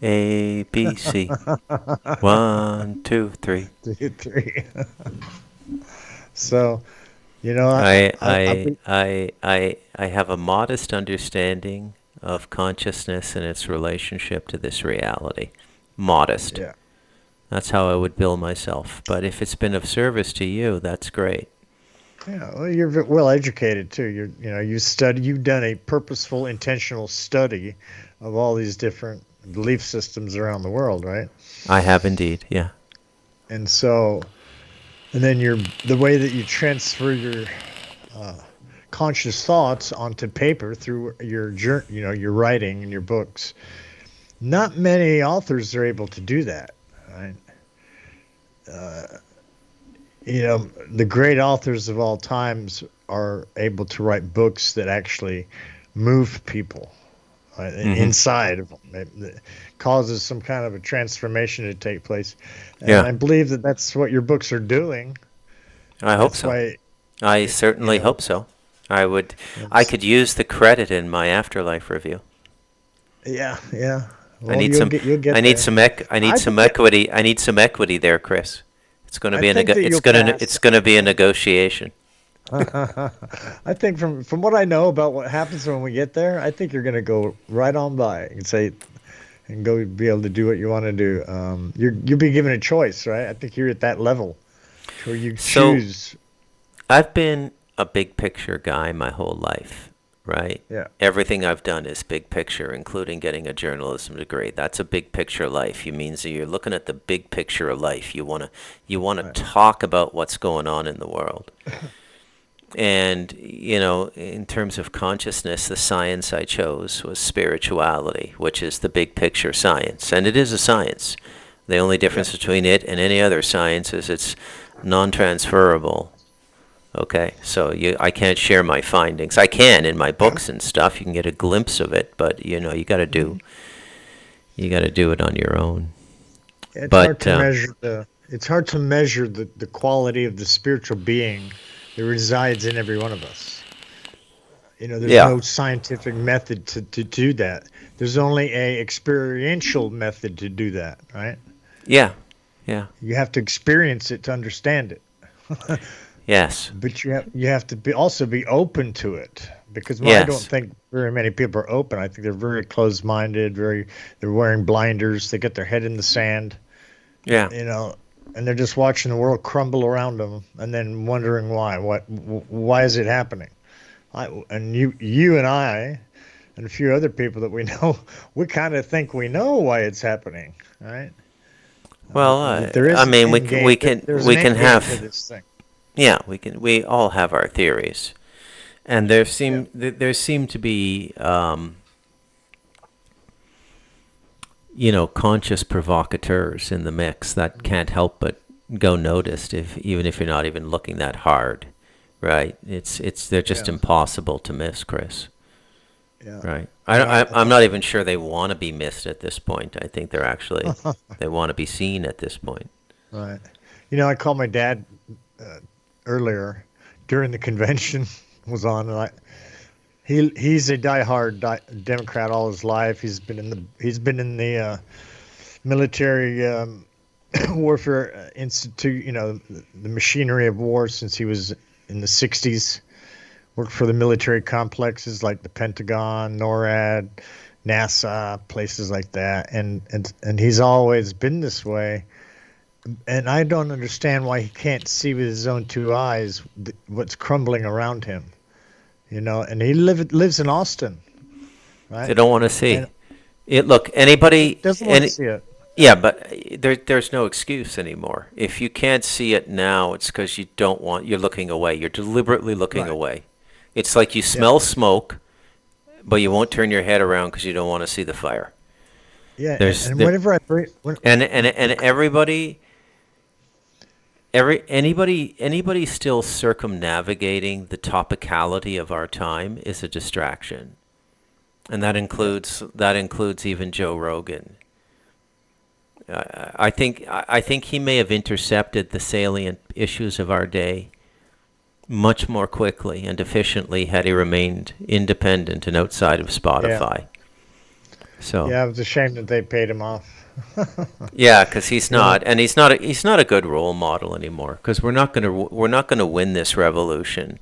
A B C. 1, 2, 3. 2, 3. So, I I've I been, I I have a modest understanding of consciousness and its relationship to this reality. Modest. yeah, That's how I would bill myself. But if it's been of service to you, that's great. yeah. Well, you're well educated too. You've done a purposeful, intentional study of all these different belief systems around the world, right? I have indeed, yeah. And so, and then the way that you transfer your uh, conscious thoughts onto paper through your writing and your books. Not many authors are able to do that, right? Uh, the great authors of all times are able to write books that actually move people. right, Hmm. inside of them. It causes some kind of a transformation to take place. And Yeah, I believe that that's what your books are doing. I hope That's so. why, I you certainly know, hope so. I would. I it's, could use the credit in my afterlife review. yeah, yeah. I Well, need some. you'll I get need there. some I need I some think that equity. I need some equity there, Chris. It's going to I be a think that it's you'll going to pass. it's going to be a negotiation. I think from what I know about what happens when we get there, I think you're going to go right on by and say and go be able to do what you want to do. You'll be given a choice, right? I think you're at that level to where you So choose. I've been a big picture guy my whole life, right? Yeah, Everything I've done is big picture, including getting a journalism degree. That's a big picture life. You means that you're looking at the big picture of life. You want to right. talk about what's going on in the world. And, in terms of consciousness, the science I chose was spirituality, which is the big picture science. And it is a science. The only Yeah, difference between it and any other science is it's non transferable. Okay, so I can't share my findings. I can in my books and stuff. You can get a glimpse of it, but Mhm. you got to do it on your own. It's hard But to measure the quality of the spiritual being that resides in every one of us. There's yeah, no scientific method to do that. There's only a experiential method to do that, right? yeah, yeah, You have to experience it to understand it. yes, But you have to be also be open to it because I don't yes, think very many people are open. I think they're very closed-minded, they're wearing blinders, they get their head in the sand, yeah. you know, and they're just watching the world crumble around them and then wondering why. Why is it happening? And you and I and a few other people that we know, we kind of think we know why it's happening, right? Well, That there I is an mean, end game. There's an we can end game to have, this thing. yeah, we all have our theories, and Yeah. there seem to be conscious provocateurs in the mix that can't help but go noticed, if even if you're not even looking that hard, right? They're just Yeah. impossible to miss, Chris. Yeah. Right. I I'm think. not even sure they want to be missed at this point. I think they want to be seen at this point. Right. I called my dad uh, earlier during the convention was on, and he's a diehard Democrat all his life. He's been in the military warfare institute, the machinery of war since he was in the 60s. Worked for the military complexes like the Pentagon, NORAD, NASA, places like that, and he's always been this way. And I don't understand why he can't see with his own two eyes what's crumbling around him. And he lives in Austin, They right? don't want to And see it. Look, doesn't want to see it. yeah, but there's no excuse anymore. If you can't see it now, it's because you don't want. You're looking away. You're deliberately looking Right. away. It's like you Yeah. smell smoke, but you won't turn your head around because you don't want to see the fire. Yeah. And, There's and there, whenever I bring when and everybody anybody still circumnavigating the topicality of our time is a distraction, and yeah. that includes even Joe Rogan. I think he may have intercepted the salient issues of our day much more quickly and efficiently had he remained independent and outside of Yeah. Spotify. So Yeah. It was a shame that they paid him off. yeah, because he's You know. not, and he's not a good role model anymore. Because we're not gonna win this revolution,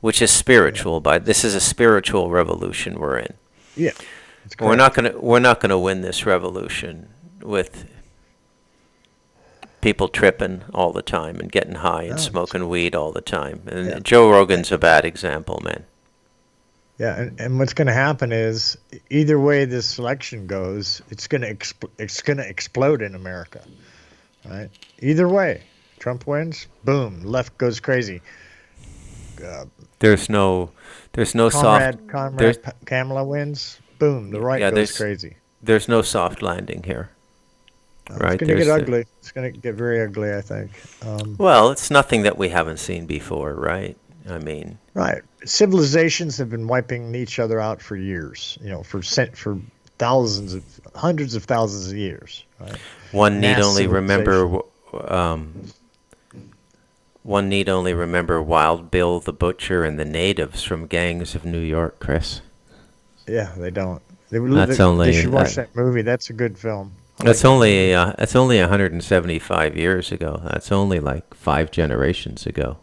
which is Yeah. spiritual. But this is a spiritual revolution we're in. Yeah. That's correct. We're not gonna win this revolution with people tripping all the time and getting high and No, smoking weed all the time. yeah. And Joe Rogan's a bad example, man. Yeah, and what's going to happen is either way this election goes, it's going to explode in America, right? Either way, Trump wins, boom, left goes crazy. Uh, There's no there's no soft Comrade there's Comrade Kamala wins, boom, the right yeah goes crazy. there's no soft landing here, It's right? going to get ugly. It's going to get very ugly, I think. Well, it's nothing that we haven't seen before, right? I mean, Right. Civilizations have been wiping each other out for years, for thousands of hundreds of thousands of years, right? one need Mass only remember civilization. one need only remember Wild Bill the Butcher and the Natives from Gangs of New York, Chris. Yeah, they don't. That's They only should watch that movie. That's a good film. I like that's that movie. only that's only 175 years ago. That's only like 5 generations ago,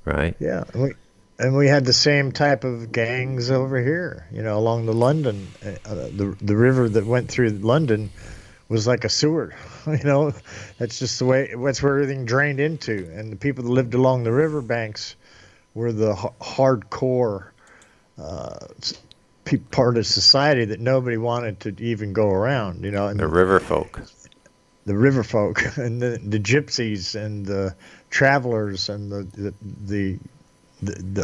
right? Yeah, and we had the same type of gangs over here, along the London, the river that went through London was like a sewer. You know, that's just the way. That's where everything drained into, and the people that lived along the riverbanks were the hardcore uh, part of society that nobody wanted to even go around. The And river folk. the river folk and the gypsies and the travelers and the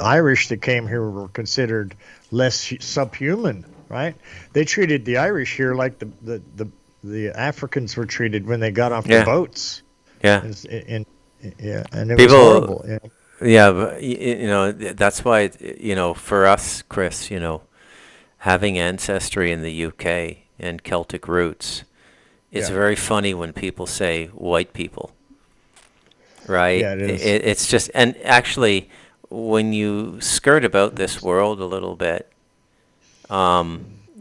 Irish that came here were considered less subhuman, right? They treated the Irish here like the Africans were treated when they got off the Yeah, boats, yeah. and yeah, and it was People, horrible. Yeah, yeah, but that's why for us, Chris, having ancestry in the UK and Celtic roots, it's yeah, very funny when people say white people, right? yeah. It is. It's just, and actually, when you skirt about this world a little bit,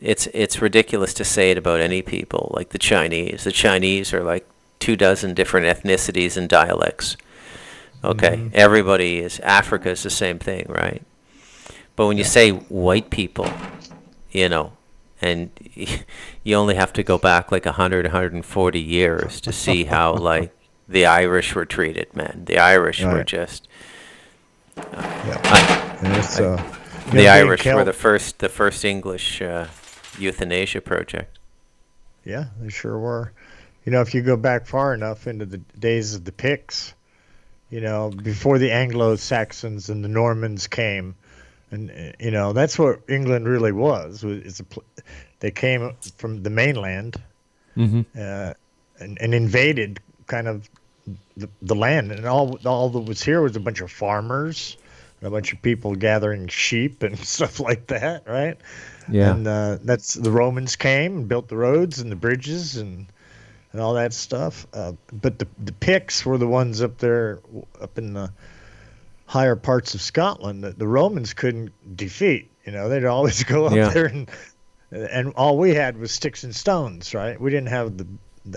it's ridiculous to say it about any people, like the Chinese. The Chinese are like 2 dozen different ethnicities and dialects. Okay, Hmm. everybody is Africa is the same thing, right? But when you Yeah. say white people, you know, and you only have to go back like 100, 140 years to see how like the Irish were treated, man. The Irish were Right. just, Yeah. I, And it's I, you know the being Irish were Celt. the first English euthanasia project. Yeah, they sure were. If you go back far enough into the days of the Picts, before the Anglo-Saxons and the Normans came, and that's what England really was. They came from the mainland Mm-hmm. uh, and invaded kind of the land, and all that was here was a bunch of farmers, a bunch of people gathering sheep and stuff like that, right? Yeah. And that's the Romans came and built the roads and the bridges and all that stuff. But the Picts were the ones up there, up in the higher parts of Scotland that the Romans couldn't defeat. They'd always go up Yeah. there and all we had was sticks and stones, right? We didn't have the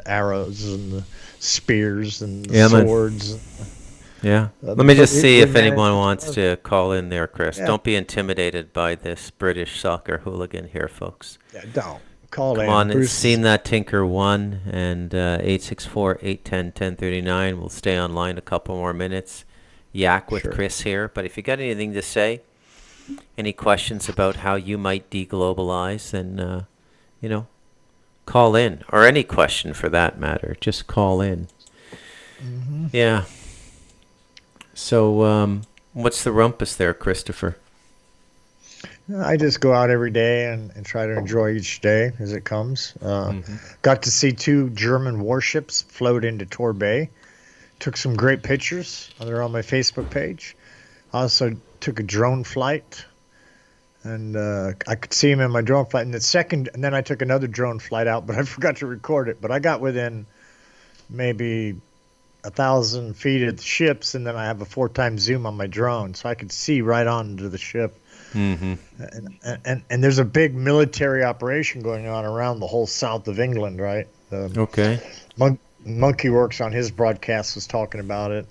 arrows and the spears and the Yeah, man. swords. Yeah. Let me But just we, see we if managed anyone to wants survive. to call in there, Chris. Yeah, Don't be intimidated by this British soccer hooligan here, folks. yeah, don't call Come in. on, it's Bruce is seen that Tinker 1 and 864-810-1039. We'll stay online a couple more minutes. Yak with sure. Chris here. But if you got anything to say, any questions about how you might deglobalize, then, call in. Or any question for that matter. Just call in. Hmm. Yeah. So, what's the rumpus there, Christopher? I just go out every day and try to enjoy each day as it comes. Mm-hmm. Got to see two German warships float into Torbay. Took some great pictures. They're on my Facebook page. Also took a drone flight, and I could see him in my drone flight. And then I took another drone flight out, but I forgot to record it. But I got within maybe 1,000 feet of the ships, and then I have a 4 times zoom on my drone, so I could see right onto the ship. Mm-hmm. And there's a big military operation going on around the whole south of England, right? Okay. Monkey Works on his broadcast was talking about it,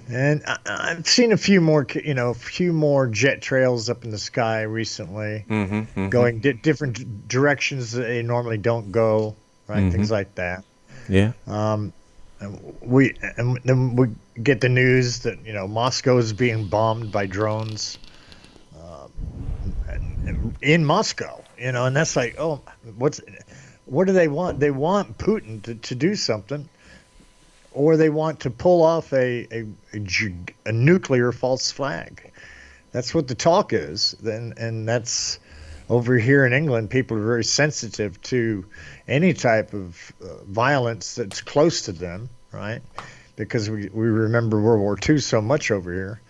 and I've seen a few more, jet trails up in the sky recently, Mm-hmm. Mm-hmm. going different directions that they normally don't go, right? Mm-hmm. Things like that. Yeah. And then we get the news that Moscow is being bombed by drones in Moscow, and that's like, oh, what do they want? They want Putin to do something, or they want to pull off a nuclear false flag. That's what the talk is. And that's over here in England. People are very sensitive to any type of violence that's close to them, right? Because we remember World War II so much over here.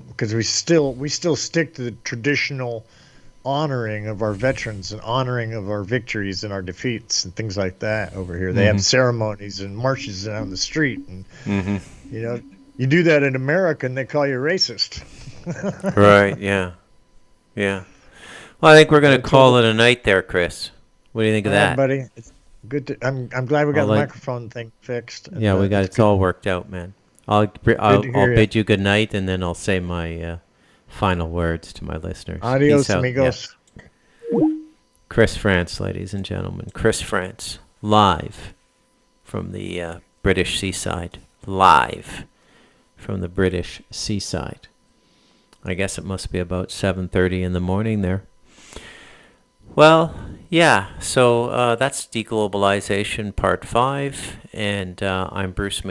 because we still stick to the traditional honoring of our veterans and honoring of our victories and our defeats and things like that over here. They have Mm-hmm. ceremonies and marches down the street, and Mm-hmm. you know, you do that in America, and they call you racist. Right. Yeah. Yeah. Well, I think we're But going to until call it a night there, Chris. What do you think of all right, that? buddy, it's good. I'm glad we got I'll the let. microphone thing fixed, Yeah, and we got it's it's all good. worked out, man. I'll Good I'll, to I'll hear you. bid you good night, and then I'll say my final words to my listeners. Peace Adios, out. Yeah. amigos. Chris France, ladies and gentlemen. Chris France, live from the British seaside. Live from the British seaside. I guess it must be about 7:30 in the morning there. Well, yeah. So that's Deglobalization Part 5, and I'm Bruce